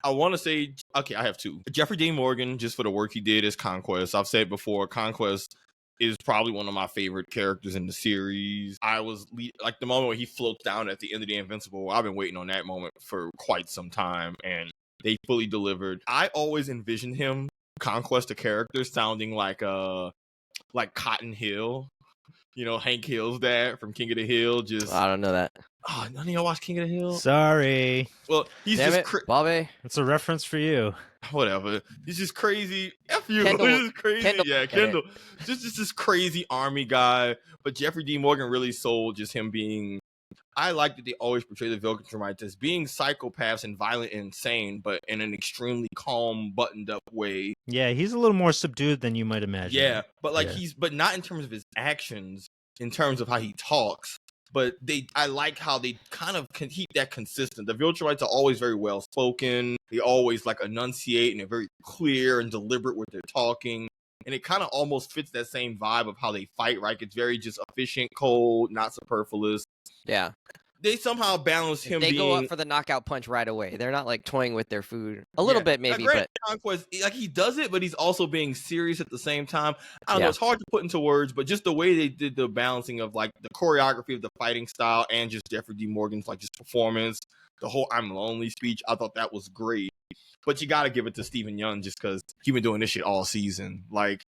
I want to say, okay, I have two. Jeffrey Dean Morgan, just for the work he did as Conquest. I've said before, Conquest is probably one of my favorite characters in the series. I was like the moment where he floats down at the end of the Invincible. I've been waiting on that moment for quite some time, and they fully delivered. I always envisioned him, Conquest, the character, sounding like Cotton Hill. Hank Hill's dad from King of the Hill. I don't know that. Oh, none of y'all watch King of the Hill? Sorry. Well, he's Damn just Bobby. It's a reference for you. Whatever. He's just crazy. F you. Kendall. He's just crazy. Yeah, Kendall. Just this crazy army guy. But Jeffrey D. Morgan really sold just him being. I like that they always portray the Viltrumites as being psychopaths and violent and insane, but in an extremely calm, buttoned up way. Yeah, he's a little more subdued than you might imagine. Yeah, but but not in terms of his actions, in terms of how he talks. But I like how they kind of can keep that consistent. The Viltrumites are always very well spoken. They always enunciate and they're very clear and deliberate with their talking. And it kind of almost fits that same vibe of how they fight, right? It's very just efficient, cold, not superfluous. Yeah. They somehow balance him They go up for the knockout punch right away. They're not toying with their food. A little bit maybe, but Conquest, he does it, but he's also being serious at the same time. I don't know, it's hard to put into words, but just the way they did the balancing of the choreography of the fighting style and just Jeffrey D. Morgan's just performance, the whole "I'm lonely" speech, I thought that was great. But you got to give it to Steven Yeun just because he's been doing this shit all season. When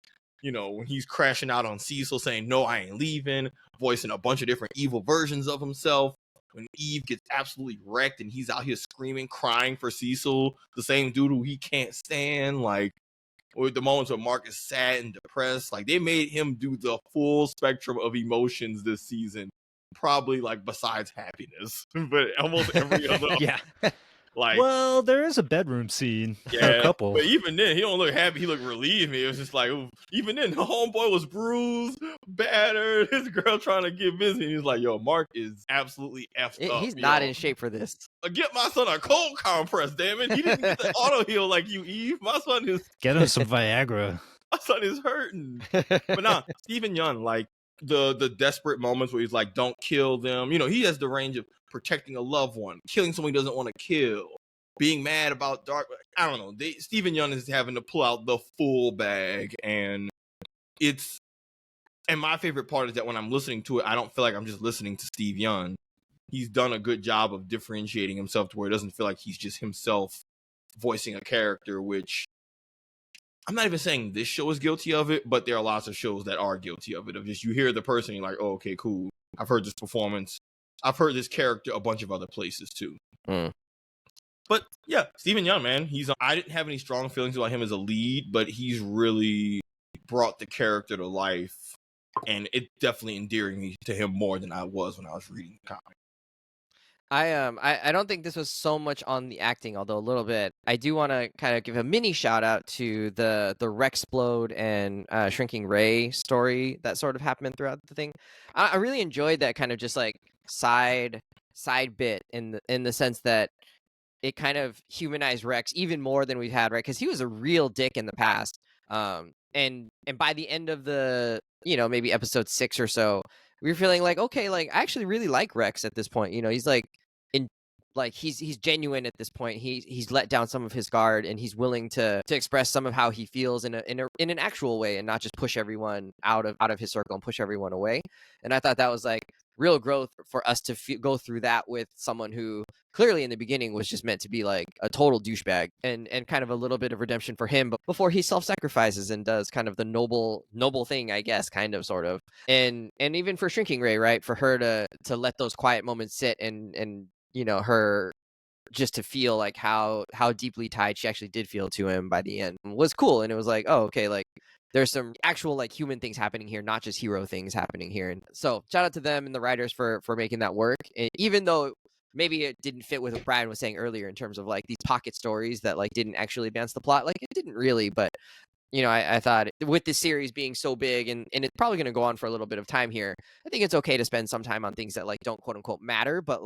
he's crashing out on Cecil saying, "No, I ain't leaving," voicing a bunch of different evil versions of himself. When Eve gets absolutely wrecked and he's out here screaming, crying for Cecil, the same dude who he can't stand. Or the moments where Mark is sad and depressed. They made him do the full spectrum of emotions this season. Probably besides happiness, but almost every other. Yeah. Well, there is a bedroom scene. Yeah, a couple. But even then, he don't look happy. He looked relieved. It was just even then, the homeboy was bruised, battered. His girl trying to get busy. He's like, yo, Mark is absolutely effed up. He's not in shape for this. Get my son a cold compress, damn it. He didn't get the auto heal like you, Eve. My son is... Get him some Viagra. My son is hurting. But nah, Steven Yeun, the desperate moments where he's don't kill them. He has the range of protecting a loved one, killing someone he doesn't want to kill, being mad about dark. I don't know. Steven Yeun is having to pull out the full bag, and my favorite part is that when I'm listening to it, I don't feel like I'm just listening to Steve Yeun. He's done a good job of differentiating himself to where it doesn't feel like he's just himself voicing a character, which I'm not even saying this show is guilty of it, but there are lots of shows that are guilty of it. Of just you hear the person, you're like, oh, okay, cool. I've heard this performance. I've heard this character a bunch of other places too. But yeah, Steven Yeun, man, I didn't have any strong feelings about him as a lead, but he's really brought the character to life, and it's definitely endearing me to him more than I was when I was reading the comic. I don't think this was so much on the acting, although a little bit. I do want to kind of give a mini shout out to the Rexplode and Shrinking Ray story that sort of happened throughout the thing. I really enjoyed that kind of just side bit in the sense that it kind of humanized Rex even more than we've had, right? Because he was a real dick in the past. And by the end of the maybe episode 6 or so, we were feeling okay, I actually really like Rex at this point. He's he's genuine at this point. He's let down some of his guard, and he's willing to express some of how he feels in an actual way, and not just push everyone out of his circle and push everyone away. And I thought that was real growth for us to go through that with someone who clearly in the beginning was just meant to be a total douchebag, and kind of a little bit of redemption for him, but before he self-sacrifices and does kind of the noble thing, I guess, kind of sort of. And even for Shrinking Ray, right, for her to let those quiet moments sit and her just to feel how deeply tied she actually did feel to him by the end was cool. And it was oh, okay, there's some actual human things happening here, not just hero things happening here. And so shout out to them and the writers for making that work. And even though maybe it didn't fit with what Brian was saying earlier in terms of these pocket stories that didn't actually advance the plot, it didn't really, but I thought with this series being so big and it's probably going to go on for a little bit of time here, I think it's okay to spend some time on things that don't quote unquote matter, but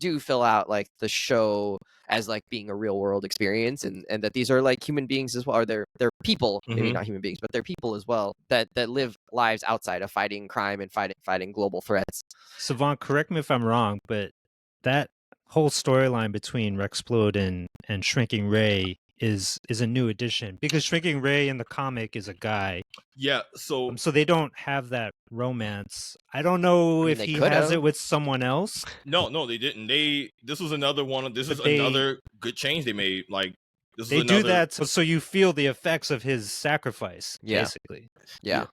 do fill out like the show as like being a real world experience, and that these are like human beings as well, or they're people, maybe not human beings, but they're people as well that live lives outside of fighting crime and fighting global threats. Savon, correct me if I'm wrong, but that whole storyline between Rexplode and Shrinking Ray is a new addition, because Shrinking Ray in the comic is a guy. Yeah, so they don't have that romance. I don't know if he has it with someone else. No, they didn't. This was another one. This is another good change they made. Like they do that so you feel the effects of his sacrifice, basically. Yeah,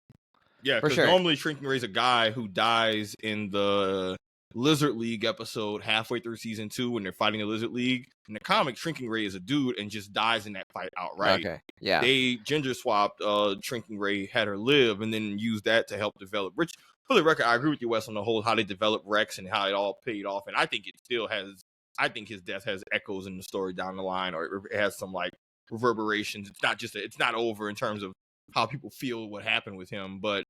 because normally Shrinking Ray's a guy who dies in the Lizard League episode halfway through season 2 when they're fighting the Lizard League. In the comic, Shrinking Ray is a dude and just dies in that fight outright. Okay, yeah. They ginger swapped Shrinking Ray, had her live, and then used that to help develop. Which, for the record, I agree with you, Wes, on the whole how they developed Rex and how it all paid off. And I think it still has. I think his death has echoes in the story down the line, or it has some like reverberations. It's not over in terms of how people feel what happened with him, but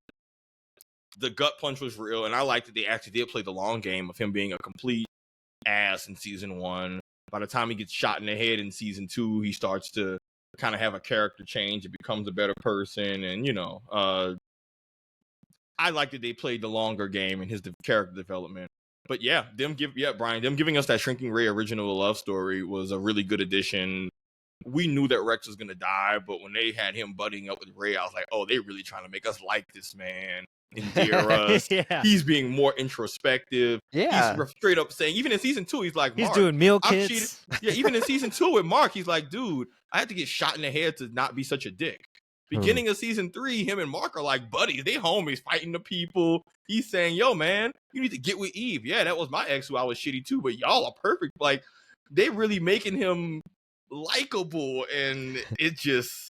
the gut punch was real, and I like that they actually did play the long game of him being a complete ass in season 1. By the time he gets shot in the head in season 2, he starts to kind of have a character change and becomes a better person. And, I like that they played the longer game in his character development. But yeah, Brian, them giving us that Shrinking Ray original love story was a really good addition. We knew that Rex was going to die, but when they had him buddying up with Ray, I was like, oh, they're really trying to make us like this man. Endear us. He's being more introspective. He's straight up saying, even in season 2, he's like, he's doing meal kits. Even in season 2 with Mark, he's like, dude, I had to get shot in the head to not be such a dick. Beginning of season 3, him and Mark are like buddies. They homies fighting the people. He's saying, yo, man, you need to get with Eve. Yeah, that was my ex who I was shitty too, but y'all are perfect. Like, they really making him likable, and it just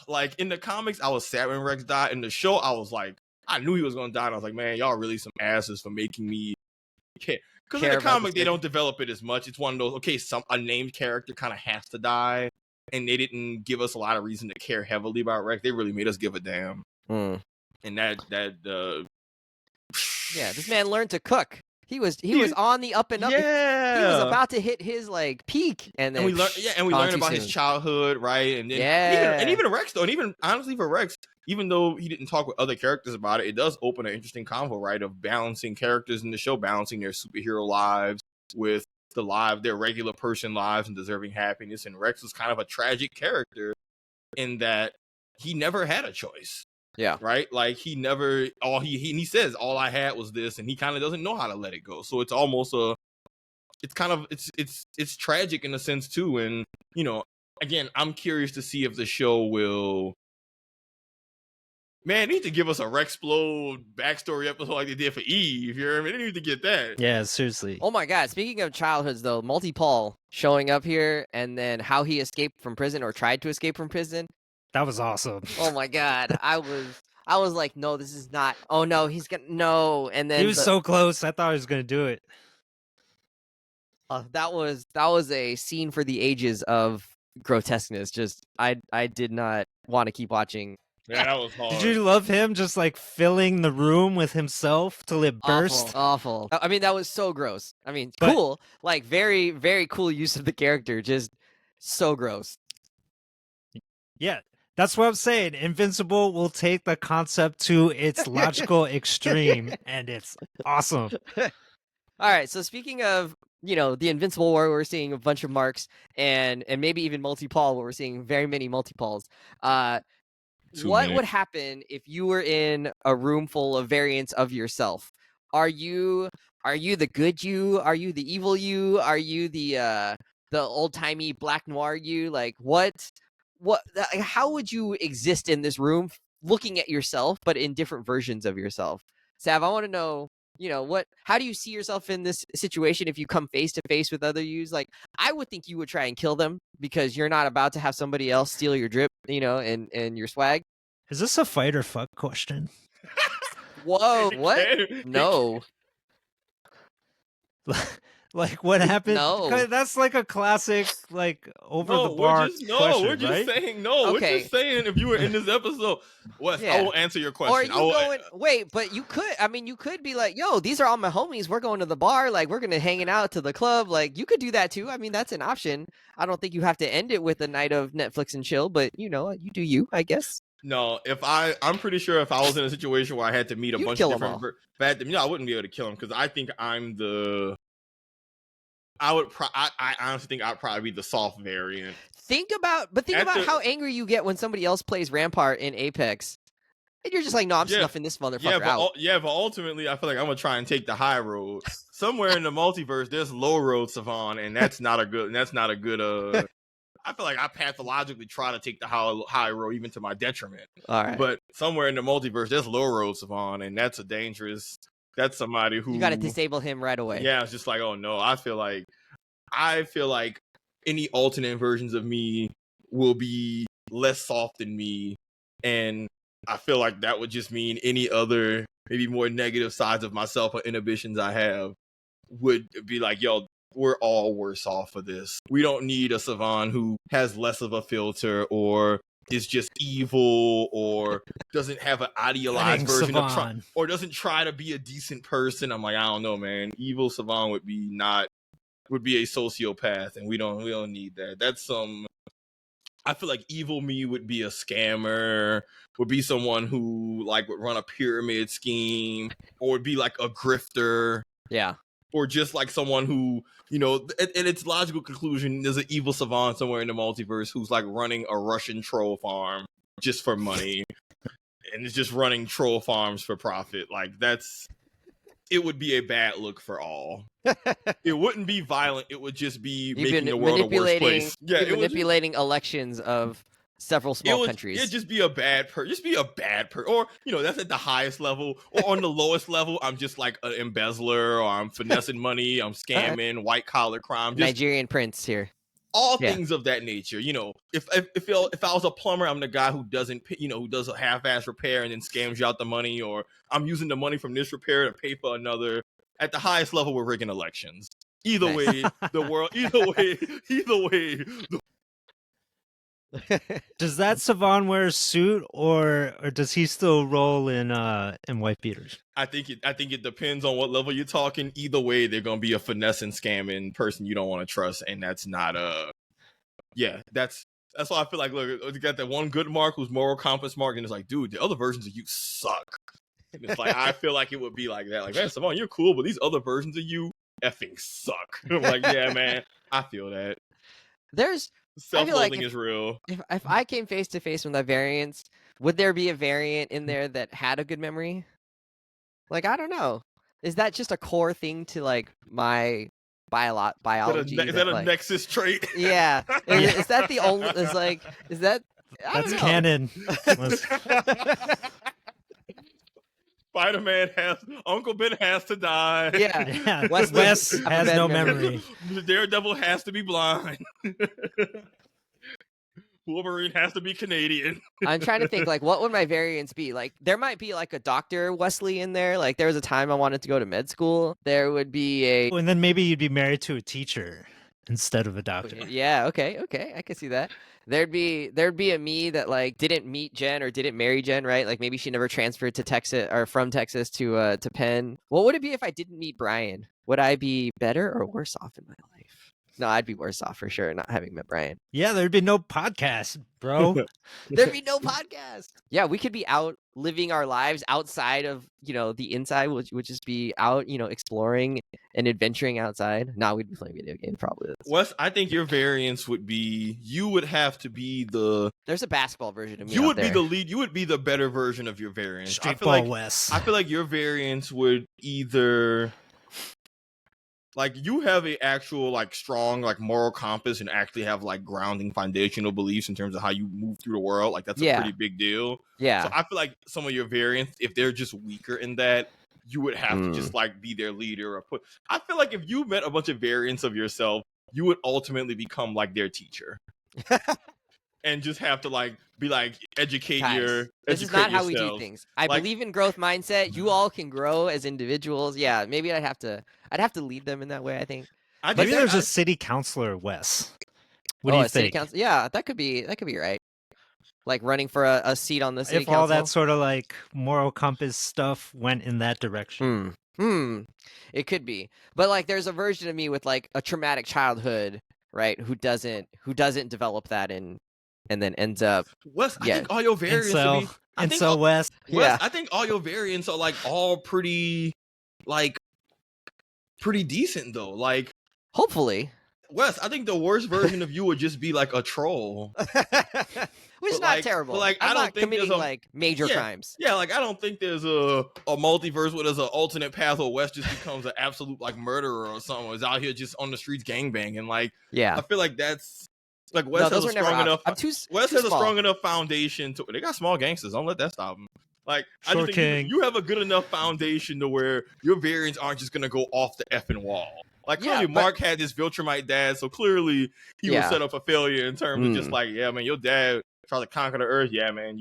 like in the comics, I was sad when Rex died. In the show, I was like, I knew he was gonna die, and I was like, man, y'all really some asses for making me care. Because in the comic, they don't develop it as much. It's one of those, a named character kind of has to die, and they didn't give us a lot of reason to care heavily about Rex. They really made us give a damn. And this man learned to cook. He was on the up and up. Yeah, he was about to hit his like peak, and then we learned about his childhood, right? And then even Rex though, and even honestly for Rex, even though he didn't talk with other characters about it does open an interesting convo, right? Of balancing characters in the show, balancing their superhero lives with their regular person lives and deserving happiness. And Rex was kind of a tragic character in that he never had a choice. Yeah. Right. Like he says all I had was this, and he kind of doesn't know how to let it go. So it's almost it's tragic in a sense too. And again, I'm curious to see if the show will. Man, they need to give us a Rexplode backstory episode like they did for Eve. You know what I mean? They need to get that. Yeah, seriously. Oh my God! Speaking of childhoods, though, Multi-Paul showing up here, and then how he escaped from prison or tried to escape from prison. That was awesome. Oh my God. I was like, no, this is not. Oh no, he's gonna no. And then he was so close. I thought he was gonna do it. That was a scene for the ages of grotesqueness. Just I did not want to keep watching. Yeah, that was hard. Did you love him just like filling the room with himself till it burst? Awful. I mean, that was so gross. I mean, cool. Like very, very cool use of the character. Just so gross. Yeah. That's what I'm saying. Invincible will take the concept to its logical extreme, and it's awesome. All right. So speaking of, the Invincible War, we're seeing a bunch of marks, and maybe even Multi-Paul, where we're seeing very many Multi-Pauls. What would happen if you were in a room full of variants of yourself? Are you the good you? Are you the evil you? Are you the old-timey black noir you? Like how would you exist in this room looking at yourself but in different versions of yourself? Sav, I want to know, how do you see yourself in this situation if you come face to face with other yous? Like, I would think you would try and kill them because you're not about to have somebody else steal your drip, and your swag. Is this a fight or fuck question? Whoa, what? No. Like what happened? No. That's like a classic, like over the bar question, we're just right? saying We're Okay. just saying if you were in this episode, Wes, Yeah. I will answer your question. Or you going? Wait, but you could. I mean, you could be like, "Yo, these are all my homies. We're going to the bar. Like, we're gonna hanging out to the club. Like, you could do that too. I mean, that's an option. I don't think you have to end it with a night of Netflix and chill. But you know, you do you, I guess. No, I'm pretty sure if I was in a situation where I had to meet a You'd bunch kill of 'em different, I wouldn't be able to kill him because I think I honestly think I'd probably be the soft variant. Think about how angry you get when somebody else plays Rampart in Apex, and you're just like, no, I'm snuffing this motherfucker out. But ultimately, I feel like I'm gonna try and take the high road. Somewhere in the multiverse, there's low road, Savon, and that's not a good. I feel like I pathologically try to take the high road, even to my detriment. All right, but somewhere in the multiverse, there's low road, Savon, and that's a dangerous. That's somebody who you got to disable him right away. Yeah, it's just like, oh no, I feel like any alternate versions of me will be less soft than me, and I feel like that would just mean any other maybe more negative sides of myself or inhibitions I have would be like, yo, we're all worse off for this. We don't need a Savon who has less of a filter or is just evil or doesn't have an idealized version of or doesn't try to be a decent person. I'm like, I don't know, man. Evil Savon would be a sociopath, and we don't need that. That's I feel like evil me would be a scammer, would be someone who like would run a pyramid scheme, or would be like a grifter. Yeah. Or just like someone who, you know, in its logical conclusion, there's an evil Savant somewhere in the multiverse who's like running a Russian troll farm just for money. And it's just running troll farms for profit. Like it would be a bad look for all. It wouldn't be violent. It would just be making the world a worse place. Yeah, manipulating elections of several small countries. It'd just be a bad person. Or, you know, that's at the highest level. Or on the lowest level, I'm just like an embezzler, or I'm finessing money, I'm scamming, white collar crime. Just Nigerian prince here. All things of that nature. You know, if I was a plumber, I'm the guy who does a half-ass repair and then scams you out the money, or I'm using the money from this repair to pay for another. At the highest level, we're rigging elections. Either way, the world. Either way. Does that Savon wear a suit, or does he still roll in white beaters? I think it depends on what level you're talking. Either way, they're gonna be a finesse and scamming person you don't want to trust, and that's not that's why I feel like, look, you got that one good Mark who's moral compass Mark, and it's like, dude, the other versions of you suck. And it's like, I feel like it would be like that. Like, man, Savon, you're cool, but these other versions of you effing suck. I'm like, yeah, man, I feel that. Self-loathing is real. If I came face to face with that variance, would there be a variant in there that had a good memory? Like, I don't know. Is that just a core thing to like my biology? Is that a nexus trait? Yeah. Is that the only? Is that? That's canon. Spider-Man Uncle Ben has to die. Yeah. Wes has no memory. The Daredevil has to be blind. Wolverine has to be Canadian. I'm trying to think, like, what would my variants be? Like, there might be like a Dr. Wesley in there. Like, there was a time I wanted to go to med school. There would be and then maybe you'd be married to a teacher instead of a doctor. Yeah, okay, I can see that. There'd be a me that like didn't meet Jen or didn't marry Jen, right? Like maybe she never transferred to Texas or from Texas to Penn. What would it be if I didn't meet Brian? Would I be better or worse off in my life? No, I'd be worse off for sure not having met Brian. Yeah, there'd be no podcast, bro. There'd be no podcast. Yeah, we could be out living our lives outside of, you know, the inside, which would just be out, you know, exploring and adventuring outside. No, we'd be playing video games probably. Wes, I think your variance would be, you would have to be there's a basketball version of me. You would be the lead. You would be the better version of your variance. Wes. I feel like your variance would either, like, you have a actual like strong like moral compass and actually have like grounding foundational beliefs in terms of how you move through the world. Like that's a pretty big deal. Yeah. So I feel like some of your variants, if they're just weaker in that, you would have to just like be their leader or I feel like if you met a bunch of variants of yourself, you would ultimately become like their teacher. And just have to like be like educate This is not how we do things. I believe in growth mindset. You all can grow as individuals. Yeah, maybe I'd have to lead them in that way, I think. Maybe there's a city councilor, Wes. What do you think? Yeah, that could be right. Like running for a seat on the city council. If all that sort of like moral compass stuff went in that direction. It could be. But like there's a version of me with like a traumatic childhood, right? Who doesn't develop that and then ends up Wes, I think all your variants Wes. Yeah. I think all your variants are like all pretty decent though. Like hopefully. Wes, I think the worst version of you would just be like a troll. Which is not terrible. But like, I'm I don't not think committing like major crimes. Yeah, like I don't think there's a multiverse where there's an alternate path where Wes just becomes an absolute like murderer or something. Or is out here just on the streets gangbanging. Like, I feel like that's like Wes has a strong enough. Wes has a strong enough foundation to. They got small gangsters. Don't let that stop them. Like, I just think you have a good enough foundation to where your variants aren't just gonna go off the effing wall. Like, clearly, Mark had this Viltrumite dad, so clearly he was set up for failure in terms of just like, yeah, man, your dad tried to conquer the earth. Yeah, man,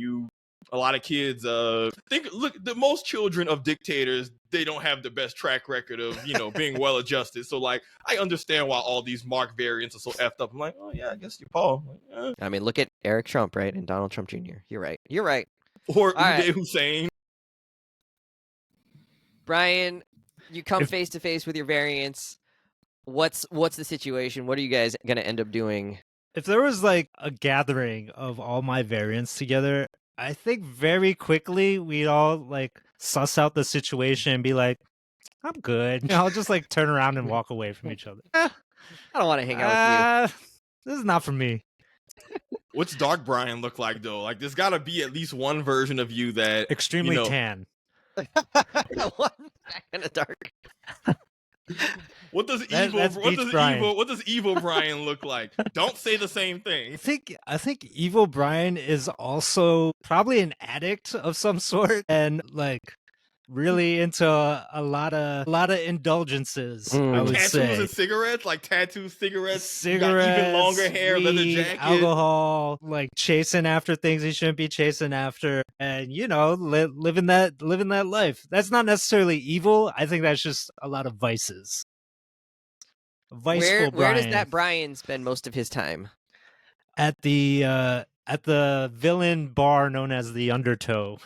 a lot of kids, look, the most children of dictators, they don't have the best track record of, being well-adjusted. So, like, I understand why all these Mark variants are so effed up. I'm like, oh, yeah, I guess you're Paul. Like, I mean, look at Eric Trump, right? And Donald Trump Jr. You're right. Or Uday Hussein. Brian, you come face to face with your variants. What's the situation? What are you guys gonna end up doing? If there was like a gathering of all my variants together, I think very quickly we'd all like suss out the situation and be like, I'm good. I'll just like turn around and walk away from each other. I don't want to hang out with you. This is not for me. What's Dark Brian look like though? Like there's gotta be at least one version of you that extremely tan. What kind of dark? What does evil Brian look like? Don't say the same thing. I think evil Brian is also probably an addict of some sort and like really into a lot of indulgences. I would tattoos say. And cigarettes, like tattoo cigarettes, even longer hair, weed, leather jacket, alcohol, like chasing after things he shouldn't be chasing after, and living that life. That's not necessarily evil. I think that's just a lot of vices. Where does that Brian spend most of his time? At the villain bar known as the Undertow.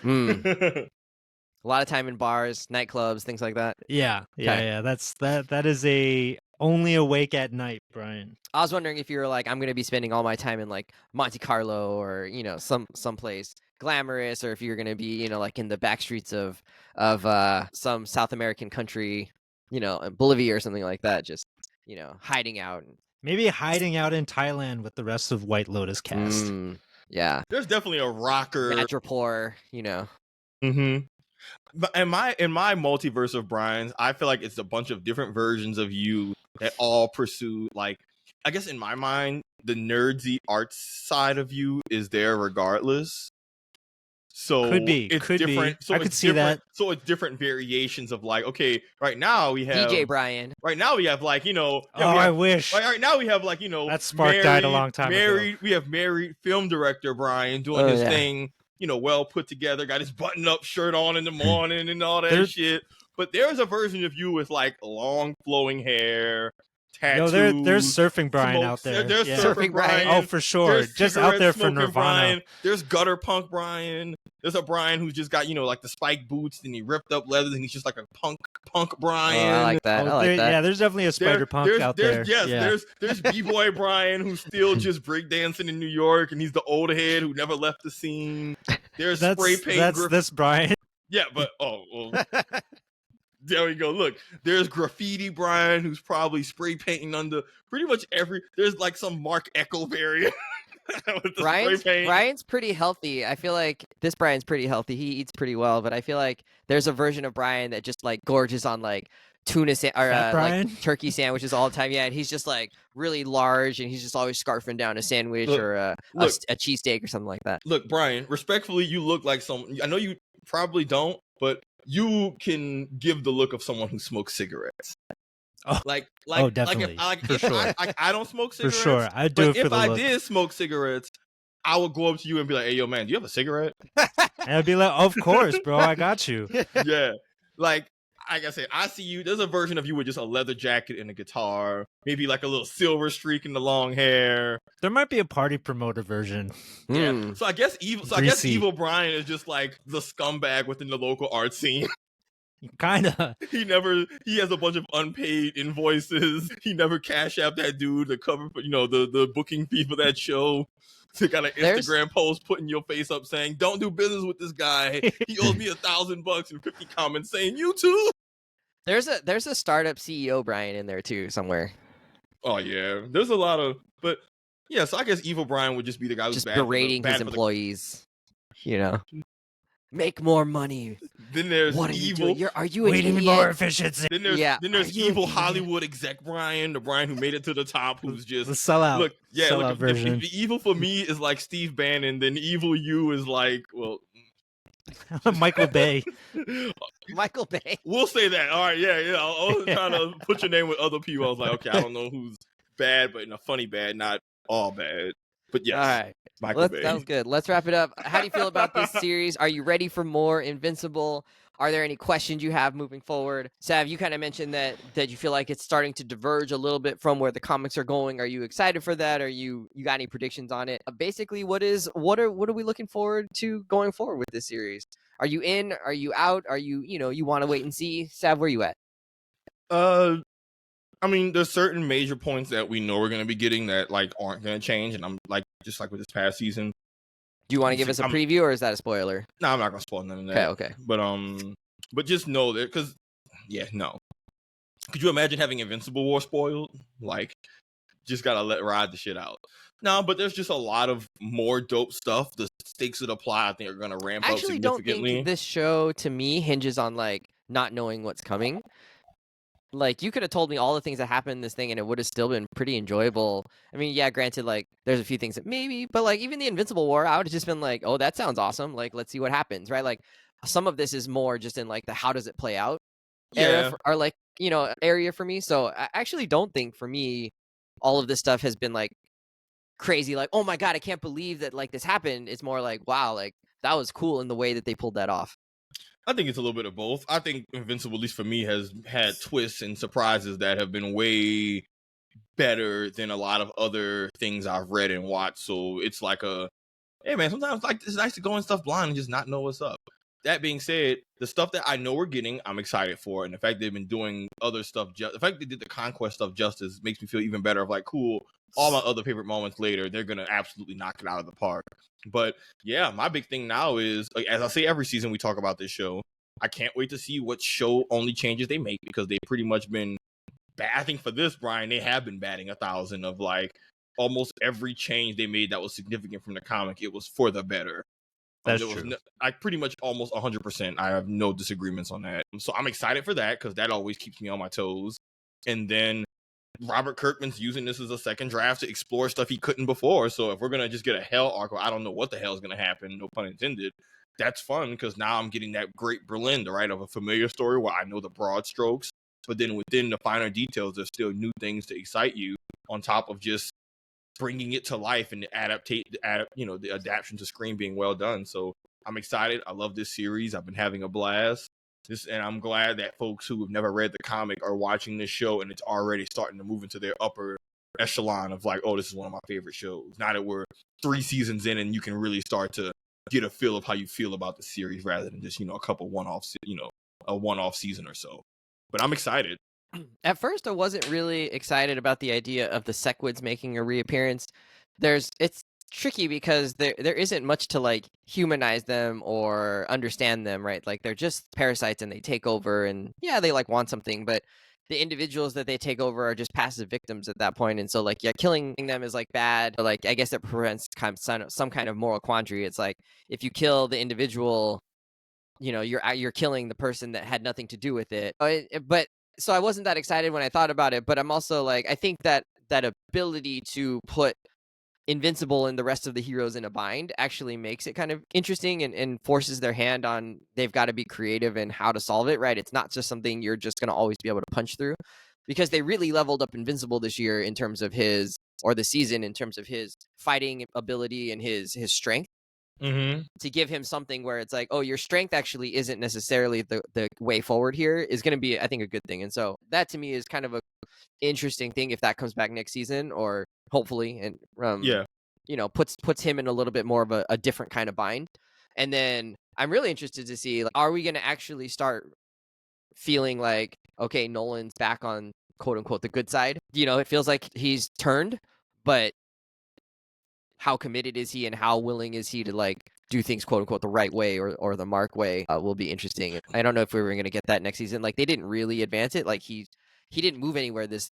A lot of time in bars, nightclubs, things like that. Yeah. That is a only awake at night, Brian. I was wondering if you were like, I'm going to be spending all my time in like Monte Carlo or some place glamorous, or if you're going to be like in the back streets of some South American country, Bolivia or something like that, just hiding out. Maybe hiding out in Thailand with the rest of White Lotus cast. Yeah, there's definitely a rocker. Madripoor, But in my multiverse of Brian's, I feel like it's a bunch of different versions of you that all pursue, like, I guess in my mind, the nerdsy arts side of you is there regardless. So could be different. So I could see that. So it's different variations of like, okay, right now we have DJ Brian. Right now we have like, I wish. Right now we have like, that spark died a long time ago. We have married film director Brian doing his thing. Well put together, got his button-up shirt on in the morning and all that shit. But there's a version of you with like long flowing hair, tattoos. No, there's surfing Brian out there. There's surfing Brian. Oh, for sure. Just out there for Nirvana. Brian. There's gutter punk Brian. There's a Brian who's just got, like the spike boots and he ripped up leathers and he's just like a punk Brian. I like that. Yeah, there's definitely a spider punk out there. Yes, there's B-boy Brian who's still just breakdancing in New York and he's the old head who never left the scene. There's spray paint. That's this Brian. Yeah, but there we go. Look, there's graffiti Brian who's probably spray painting under pretty much there's like some Mark Echo variant. Brian's pretty healthy. I feel like this Brian's pretty healthy. He eats pretty well, but I feel like there's a version of Brian that just like gorges on like tuna or like turkey sandwiches all the time. Yeah, and he's just like really large, and he's just always scarfing down a sandwich or a cheesesteak or something like that. Look, Brian, respectfully, you look like someone. I know you probably don't, but you can give the look of someone who smokes cigarettes. Oh, definitely. I don't smoke cigarettes. For sure. I do. But if I did smoke cigarettes, I would go up to you and be like, hey, yo, man, do you have a cigarette? And I'd be like, of course, bro. I got you. Yeah. Like, like I said, I see you. There's a version of you with just a leather jacket and a guitar, maybe like a little silver streak in the long hair. There might be a party promoter version. Yeah. So I guess Evil Brian is just like the scumbag within the local art scene. Kinda. He has a bunch of unpaid invoices. He never cash out that dude to cover, the booking fee for that show. So got an Instagram post putting your face up saying, "Don't do business with this guy. He owes me $1,000 and 50 comments saying you too." There's a startup CEO Brian in there too somewhere. Oh yeah, there's a lot of, but yeah. So I guess Evil Brian would just be the guy who's just berating his employees. Make more money. Then there's what are Evil. You doing? Are you an idiot? More efficiency? Then there's Evil Hollywood exec Brian, the Brian who made it to the top, who's just the sellout. Look, sellout version. If Evil for me is like Steve Bannon, then Evil you is like, well, Michael Bay. Michael Bay. We'll say that. All right, yeah. I was trying to put your name with other people. I was like, okay, I don't know who's bad, but in a funny bad, not all bad. But yes. All right. Michael Bay. That was good. Let's wrap it up. How do you feel about this series? Are you ready for more Invincible? Are there any questions you have moving forward? Sav, you kind of mentioned that you feel like it's starting to diverge a little bit from where the comics are going. Are you excited for that? Are you got any predictions on it? Basically, what are we looking forward to going forward with this series? Are you in? Are you out? Are you you want to wait and see? Sav, where you at? I mean, there's certain major points that we know we're going to be getting that like aren't going to change, and I'm like just like with this past season. Do you want to give us a preview, or is that a spoiler? No, I'm not going to spoil none of that. Okay. But just know that because no. Could you imagine having Invincible War spoiled? Like, just gotta ride the shit out. No, but there's just a lot of more dope stuff. The stakes of the plot, I think, are gonna ramp up significantly. I actually don't think this show, to me, hinges on like not knowing what's coming. Like, you could have told me all the things that happened in this thing, and it would have still been pretty enjoyable. I mean, yeah, granted, like, there's a few things that maybe, but like, even the Invincible War, I would have just been like, oh, that sounds awesome. Like, let's see what happens, right? Like, some of this is more just in like the how does it play out area for me. So I actually don't think for me all of this stuff has been like crazy, like, oh my god, I can't believe that like this happened. It's more like, wow, like that was cool in the way that they pulled that off. I think it's a little bit of both. I think Invincible, at least for me, has had twists and surprises that have been way better than a lot of other things I've read and watched. So it's like hey man, sometimes like it's nice to go in stuff blind and just not know what's up. That being said, the stuff that I know we're getting, I'm excited for. And the fact they've been doing other stuff, the fact they did the Conquest stuff justice makes me feel even better of like, cool, all my other favorite moments later, they're going to absolutely knock it out of the park. But yeah, my big thing now is, like, as I say every season we talk about this show, I can't wait to see what show only changes they make, because they've pretty much been, I think for this, Brian, they have been batting 1,000 of like almost every change they made that was significant from the comic. It was for the better. That's true. I pretty much almost 100%. I have no disagreements on that. So I'm excited for that, because that always keeps me on my toes. And then Robert Kirkman's using this as a second draft to explore stuff he couldn't before. So if we're going to just get a hell arc, I don't know what the hell is going to happen, no pun intended, that's fun, because now I'm getting that great blend, right, of a familiar story where I know the broad strokes, but then within the finer details, there's still new things to excite you on top of just bringing it to life and the adaptation to screen being well done. So I'm excited. I love this series. I've been having a blast. And I'm glad that folks who have never read the comic are watching this show, and it's already starting to move into their upper echelon of like, oh, this is one of my favorite shows. Now that we're 3 seasons in, and you can really start to get a feel of how you feel about the series rather than just, a couple a one-off season or so. But I'm excited. At first, I wasn't really excited about the idea of the Sequids making a reappearance. It's tricky because there isn't much to like humanize them or understand them, right? Like, they're just parasites and they take over, and yeah, they like want something, but the individuals that they take over are just passive victims at that point. And so like, yeah, killing them is like bad, but like, I guess it prevents some kind of moral quandary. It's like, if you kill the individual, you're killing the person that had nothing to do with it. But so I wasn't that excited when I thought about it, but I'm also like, I think that ability to put Invincible and the rest of the heroes in a bind actually makes it kind of interesting and forces their hand on, they've got to be creative in how to solve it, right? It's not just something you're just going to always be able to punch through, because they really leveled up Invincible this year in terms of the season, in terms of his fighting ability and his strength. to give him something where it's like, oh, your strength actually isn't necessarily the way forward here is going to be, I think, a good thing. And so that to me is kind of a interesting thing if that comes back next season, or hopefully, and puts him in a little bit more of a different kind of bind. And then I'm really interested to see, like, are we going to actually start feeling like, okay, Nolan's back on quote unquote the good side? It feels like he's turned, but how committed is he and how willing is he to like do things quote unquote the right way or the Mark way will be interesting. I don't know if we were going to get that next season. Like, they didn't really advance it. Like, he didn't move anywhere this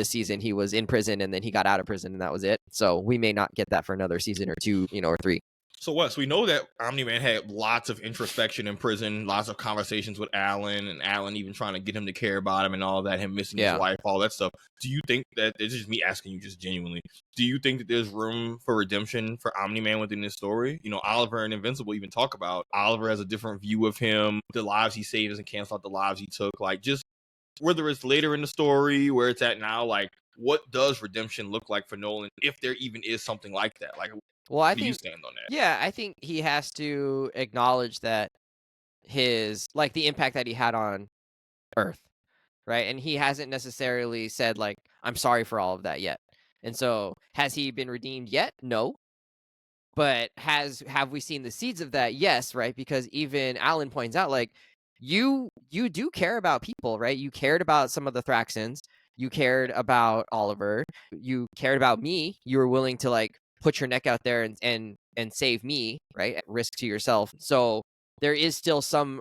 season. He was in prison and then he got out of prison and that was it. So we may not get that for another season or two, or three. So Wes, we know that Omni-Man had lots of introspection in prison, lots of conversations with Alan, and Alan even trying to get him to care about him and all that, him missing his wife, all that stuff. Do you think that, this is me asking you just genuinely, do you think that there's room for redemption for Omni-Man within this story? Oliver and Invincible even talk about Oliver has a different view of him. The lives he saved doesn't cancel out the lives he took. Like, just whether it's later in the story, where it's at now, like, what does redemption look like for Nolan, if there even is something like that? Like, well, I do think you stand on that? Yeah, I think he has to acknowledge that his, like, the impact that he had on Earth, right? And he hasn't necessarily said, like, I'm sorry for all of that yet. And so, has he been redeemed yet? No. But have we seen the seeds of that? Yes, right? Because even Alan points out, like, you do care about people, right? You cared about some of the Thraxans. You cared about Oliver. You cared about me. You were willing to, like, put your neck out there and save me, right? At risk to yourself. So there is still some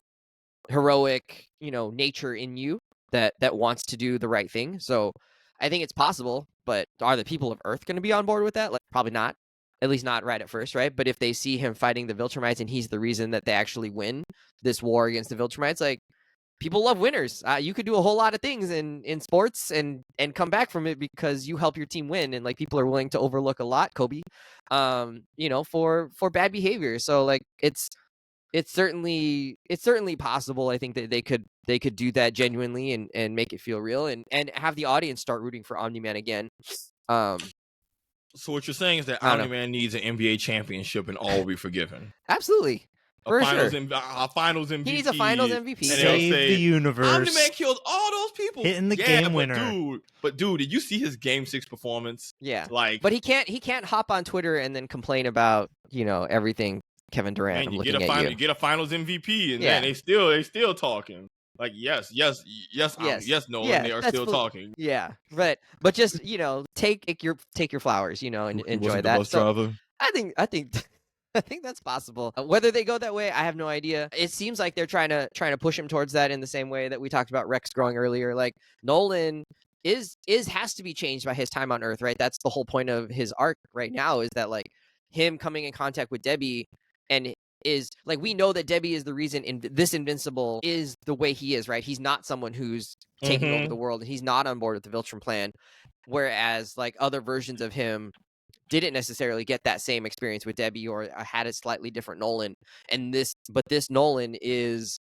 heroic, nature in you that wants to do the right thing. So I think it's possible, but are the people of Earth going to be on board with that? Like, probably not. At least not right at first, right? But if they see him fighting the Viltrumites and he's the reason that they actually win this war against the Viltrumites, like, people love winners. You could do a whole lot of things in sports and come back from it because you help your team win, and like, people are willing to overlook a lot, Kobe, for bad behavior. So like, it's certainly possible. I think that they could do that genuinely and make it feel real and have the audience start rooting for Omni-Man again. So what you're saying is that Omni-Man needs an NBA championship and all will be forgiven. Absolutely. A finals MVP. He needs a finals MVP. Save the universe. Omni-Man killed all those people. Hitting the game winner. But dude, did you see his Game 6 performance? Yeah. Like, but he can't hop on Twitter and then complain about, everything Kevin Durant. You get a finals MVP and then they still talking. Like, yes, Nolan, yeah, they are still talking. Yeah, but just take your flowers, and enjoy that. Bus driver? I think that's possible. Whether they go that way, I have no idea. It seems like they're trying to push him towards that in the same way that we talked about Rex growing earlier. Like, Nolan has to be changed by his time on Earth, right? That's the whole point of his arc right now, is that, like, him coming in contact with Debbie and is like, we know that Debbie is the reason this Invincible is the way he is, right? He's not someone who's taking over the world, and he's not on board with the Viltrum plan. Whereas, like, other versions of him didn't necessarily get that same experience with Debbie or had a slightly different Nolan. And this Nolan is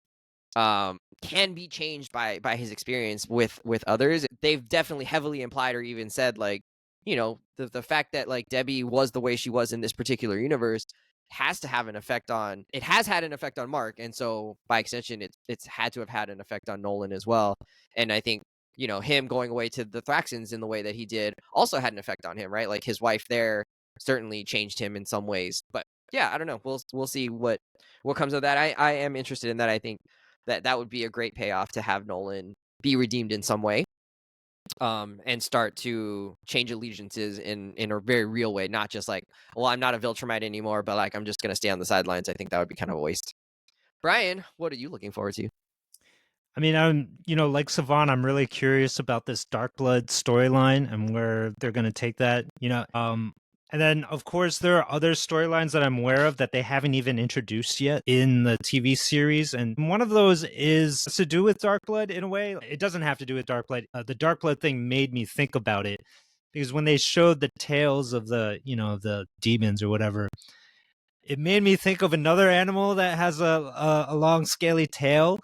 can be changed by his experience with others. They've definitely heavily implied or even said, like, the fact that, like, Debbie was the way she was in this particular universe has to have an effect on, it has had an effect on Mark, and so by extension it's had to have had an effect on Nolan as well. And I think him going away to the Thraxans in the way that he did also had an effect on him, right? Like, his wife there certainly changed him in some ways. But yeah, I don't know, we'll see what comes of that. I am interested in that. I think that would be a great payoff to have Nolan be redeemed in some way, and start to change allegiances in a very real way, not just like, well, I'm not a Viltrumite anymore, but like, I'm just going to stay on the sidelines. I think that would be kind of a waste. Brian, what are you looking forward to? I mean, I'm, like Savon, I'm really curious about this Dark Blood storyline and where they're going to take that, and then, of course, there are other storylines that I'm aware of that they haven't even introduced yet in the TV series. And one of those is to do with Dark Blood in a way. It doesn't have to do with Dark Blood. The Dark Blood thing made me think about it because when they showed the tails of the, the demons or whatever, it made me think of another animal that has a long scaly tail.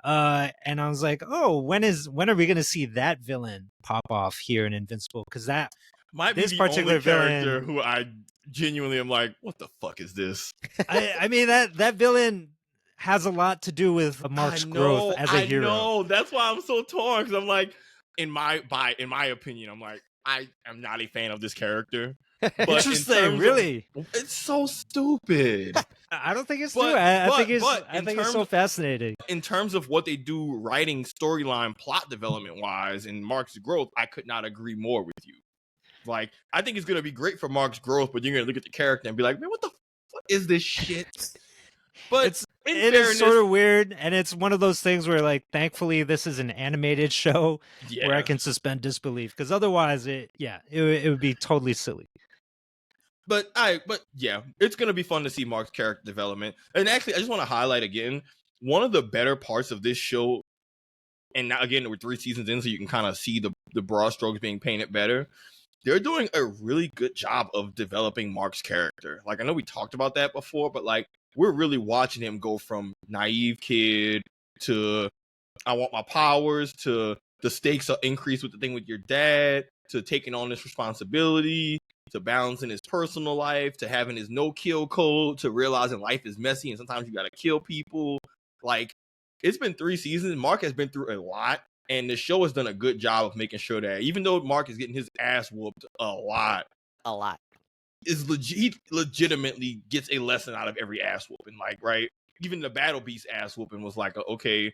And I was like, oh, when are we going to see that villain pop off here in Invincible? Because that might this be the particular only character villain who I genuinely am like, what the fuck is this? I mean that villain has a lot to do with Mark's growth as a hero. I know. That's why I'm so torn, because I'm like, in my opinion, I'm like, I am not a fan of this character. But interesting, really. It's so stupid. I don't think it's stupid. I think it's so fascinating. In terms of what they do writing, storyline, plot development wise, and Mark's growth, I could not agree more with you. Like, I think it's going to be great for Mark's growth, but you're going to look at the character and be like, man, what the fuck is this shit? But it is sort of weird, and it's one of those things where, like, thankfully this is an animated show where I can suspend disbelief, because otherwise it would be totally silly. But yeah, it's going to be fun to see Mark's character development. And actually, I just want to highlight again, one of the better parts of this show, and now again, we're 3 seasons in, so you can kind of see the broad strokes being painted better. They're doing a really good job of developing Mark's character. Like, I know we talked about that before, but like, we're really watching him go from naive kid to I want my powers, to the stakes are increased with the thing with your dad, to taking on this responsibility, to balancing his personal life, to having his no-kill code, to realizing life is messy and sometimes you got to kill people. Like, it's been 3 seasons. Mark has been through a lot, and the show has done a good job of making sure that even though Mark is getting his ass whooped a lot, he legitimately gets a lesson out of every ass whooping. Like, right? Even the Battle Beast ass whooping was like, okay,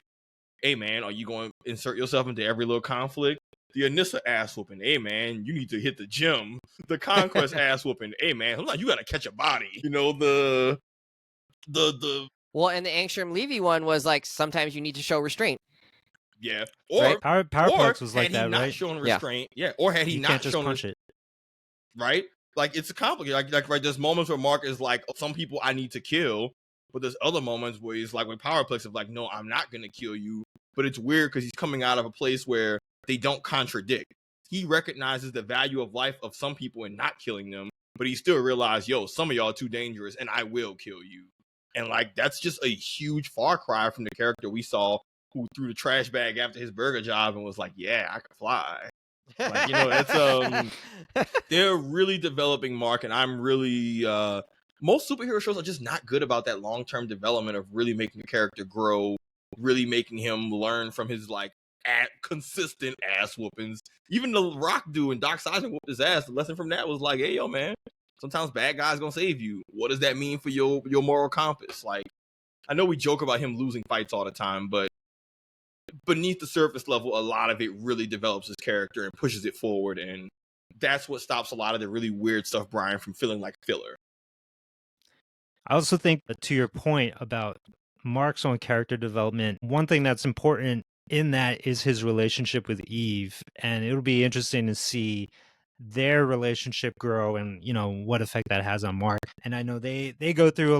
hey man, are you going to insert yourself into every little conflict? The Anissa ass whooping, hey man, you need to hit the gym. The Conquest ass whooping, hey man, sometimes you gotta catch a body. You know, the well, and the Angstrom Levy one was like, sometimes you need to show restraint. Yeah, or right? Powerplex was like that, right? Had he not shown restraint, or had he you not can't just shown punch it, right? Like, it's complicated. Like right, there's moments where Mark is like, some people I need to kill, but there's other moments where he's like, with Powerplex of like, no, I'm not gonna kill you. But it's weird because he's coming out of a place where they don't contradict. He recognizes the value of life of some people and not killing them, but he still realized, yo, some of y'all are too dangerous and I will kill you. And like, that's just a huge far cry from the character we saw who threw the trash bag after his burger job and was like, yeah, I can fly. Like, you know, that's they're really developing Mark, and I'm really most superhero shows are just not good about that long-term development of really making a character grow, really making him learn from his like consistent ass whoopings. Even the Rock dude and Doc Simon whooped his ass. The lesson from that was like, hey yo man, sometimes bad guys gonna save you. What does that mean for your moral compass? Like, I know we joke about him losing fights all the time, but beneath the surface level, a lot of it really develops his character and pushes it forward, and that's what stops a lot of the really weird stuff, Brian, from feeling like filler. I also think that, to your point about Mark's own character development, one thing that's important in that is his relationship with Eve, and it'll be interesting to see their relationship grow and, you know, what effect that has on Mark. And I know they go through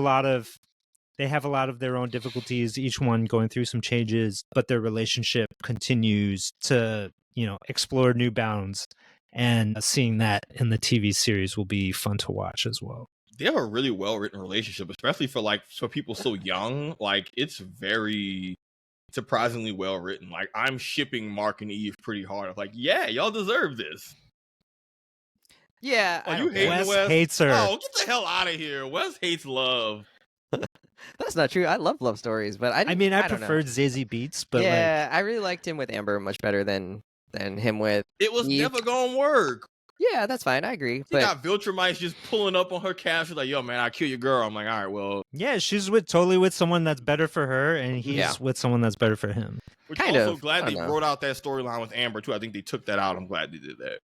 they have a lot of their own difficulties, each one going through some changes, but their relationship continues to, you know, explore new bounds, and seeing that in the TV series will be fun to watch as well. They have a really well-written relationship, especially for people so young. Like, it's very surprisingly well-written. Like, I'm shipping Mark and Eve pretty hard. I'm like, yeah, y'all deserve this. Yeah. Oh, you hate Wes Wes? hates her. Oh, get the hell out of here. Wes hates love. That's not true. I love love stories, but I preferred Zazie Beetz, but yeah, I really liked him with Amber much better than him with It was Eve. never gonna work. Yeah, that's fine. I agree. She got Viltrumites just pulling up on her calf. She's like, yo, man, I'll kill your girl. I'm like, all right, well. Yeah, she's totally with someone that's better for her, and he's with someone that's better for him. Which I'm also glad they wrote out that storyline with Amber, too. I think they took that out. I'm glad they did that.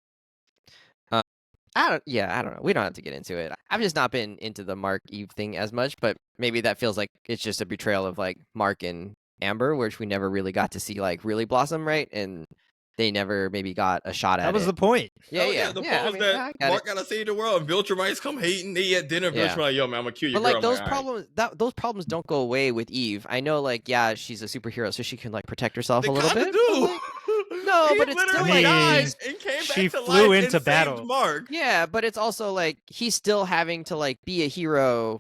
I don't know. We don't have to get into it. I've just not been into the Mark Eve thing as much, but maybe that feels like it's just a betrayal of like Mark and Amber, which we never really got to see like really blossom, right? And they never maybe got a shot at it. That was the point. Yeah. The point was that Mark gotta save the world, and Viltrumites come hating. They at dinner, Viltrumite like, yo, man, I'm gonna kill your girl. But like those problems don't go away with Eve. I know, like, yeah, she's a superhero, so she can like protect herself a little bit. No, but it's still like and came she back to flew life into and battle. Mark. Yeah, but it's also like he's still having to like be a hero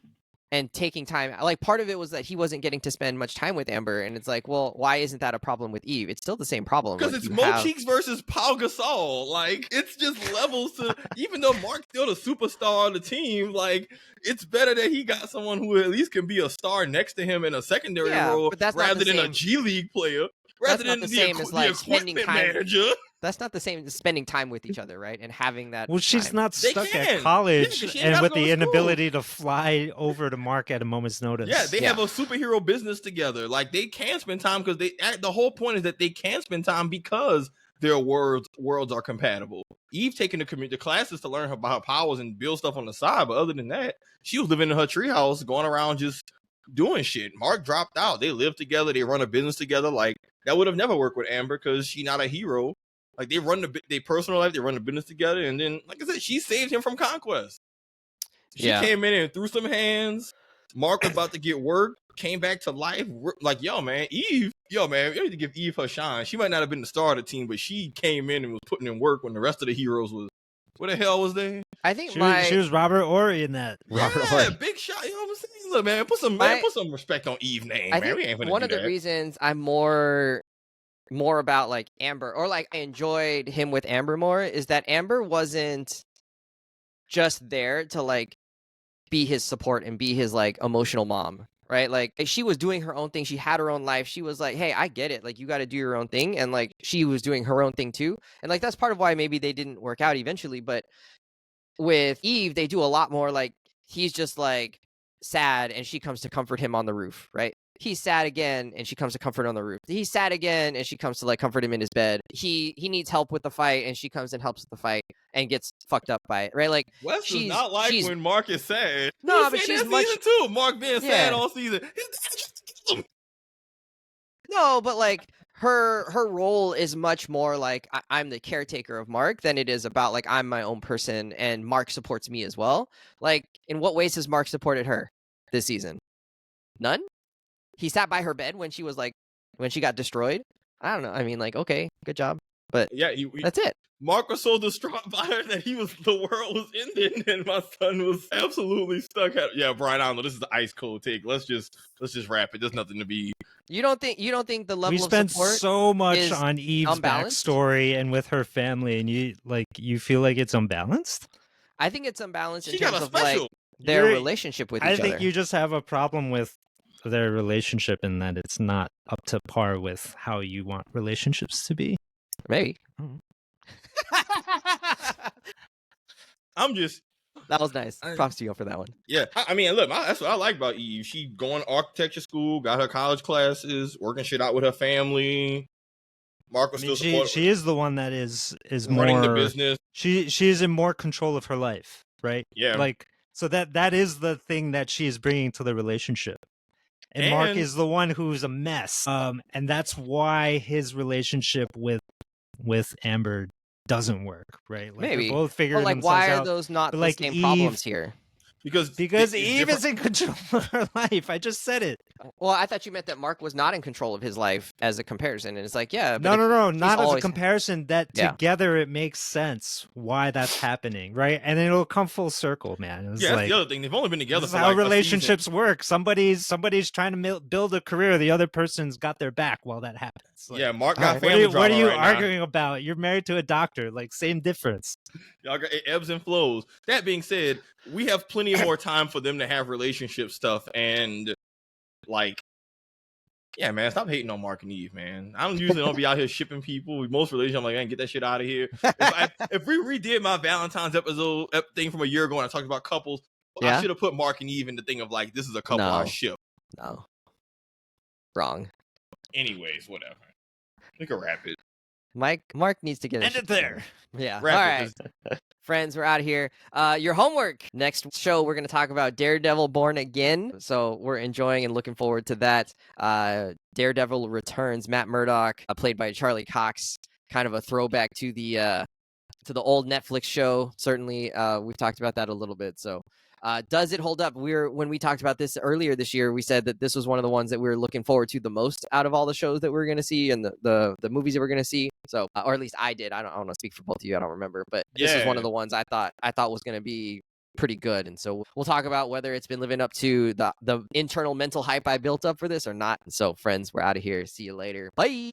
and taking time. Like, part of it was that he wasn't getting to spend much time with Amber, and it's like, well, why isn't that a problem with Eve? It's still the same problem. Because like, it's Mo Cheeks versus Pau Gasol. Like, it's just levels to, even though Mark's still the superstar of the team, like, it's better that he got someone who at least can be a star next to him in a secondary role rather than a G League player, rather than the equipment manager. That's not the same as spending time with each other, right? And having that. Well, she's not stuck at college and with the inability to fly over to Mark at a moment's notice. Yeah, they have a superhero business together. Like, they can spend time because the whole point is that they can spend time because their worlds are compatible. Eve taking the classes to learn about her powers and build stuff on the side, but other than that, she was living in her treehouse, going around just doing shit. Mark dropped out. They live together. They run a business together. Like, that would have never worked with Amber because she's not a hero. Like, they run their personal life, they run the business together, and then, like I said, she saved him from conquest. She came in and threw some hands. Mark was about to get work, came back to life. Like, Eve, you need to give Eve her shine. She might not have been the star of the team, but she came in and was putting in work when the rest of the heroes was. What the hell was they? I think she was Robert Ory in that. Big shot. You know what I'm saying? Look, man, put some respect on Eve's name, man. We ain't gonna one of the reasons I'm more about like Amber, or like I enjoyed him with Amber more, is that Amber wasn't just there to like be his support and be his like emotional mom, right? Like, she was doing her own thing. She had her own life. She was like, hey, I get it. Like, you got to do your own thing. And like, she was doing her own thing too. And like, that's part of why maybe they didn't work out eventually. But with Eve, they do a lot more. Like, he's just like sad and she comes to comfort him on the roof, right? He's sad again and she comes to comfort on the roof. He's sad again and she comes to like comfort him in his bed. He needs help with the fight and she comes and helps with the fight and gets fucked up by it, right? Like, she's not like when Mark is sad. No, but she's much season too. Mark being sad all season. No, but like her role is much more like I'm the caretaker of Mark than it is about like I'm my own person and Mark supports me as well. Like, in what ways has Mark supported her this season? None. He sat by her bed when she got destroyed. I don't know. I mean, like, okay, good job, but that's it. Mark was so distraught by her that the world was ending, and my son was absolutely stuck. Brian, I don't know. This is the ice cold take. Let's just wrap it. There's nothing to be. You don't think the level of support? We spent so much on Eve's backstory and with her family, and you feel like it's unbalanced? I think it's unbalanced in terms of like their relationship with each other. I think you just have a problem with their relationship in that it's not up to par with how you want relationships to be. Maybe. That was nice. Props to you for that one. Yeah, I mean, look, that's what I like about Eve. She going to architecture school, got her college classes, working shit out with her family. Mark was still supportive. She is the one that is running more the business. She is in more control of her life, right? Yeah. Like, so that is the thing that she is bringing to the relationship. And Mark is the one who's a mess. And that's why his relationship with Amber doesn't work, right? Like, maybe they're both figuring like, themselves why are out. those not the like same problems here? Because Eve is in control of her life. I just said it. Well, I thought you meant that Mark was not in control of his life as a comparison. And it's like, yeah. But no, not as a comparison. That together it makes sense why that's happening, right? And it'll come full circle, man. It's that's the other thing. They've only been together for how relationships work. Somebody's trying to build a career. The other person's got their back while that happens. Like, Mark got family drama. What are you arguing about? You're married to a doctor. Like, same difference. Y'all got ebbs and flows. That being said, we have plenty more time for them to have relationship stuff and like, man, stop hating on Mark and Eve, man. I usually don't be out here shipping people. With most relationships, I'm like, man, get that shit out of here. If we redid my Valentine's episode thing from a year ago and I talked about couples, I should have put Mark and Eve in the thing of like, this is a couple I ship. No. Wrong. Anyways, whatever. We can wrap it. Mark needs to get end it there. Yeah. All right. Friends, we're out of here. Your homework. Next show, we're going to talk about Daredevil Born Again. So we're enjoying and looking forward to that. Daredevil returns. Matt Murdock, played by Charlie Cox. Kind of a throwback to the old Netflix show. Certainly, we've talked about that a little bit. So does it hold up? When we talked about this earlier this year, we said that this was one of the ones that we were looking forward to the most out of all the shows that we're going to see and the movies that we're going to see. So, or at least I did. I don't want to speak for both of you. I don't remember, but this is one of the ones I thought was going to be pretty good. And so we'll talk about whether it's been living up to the internal mental hype I built up for this or not. And so, friends, we're out of here. See you later. Bye.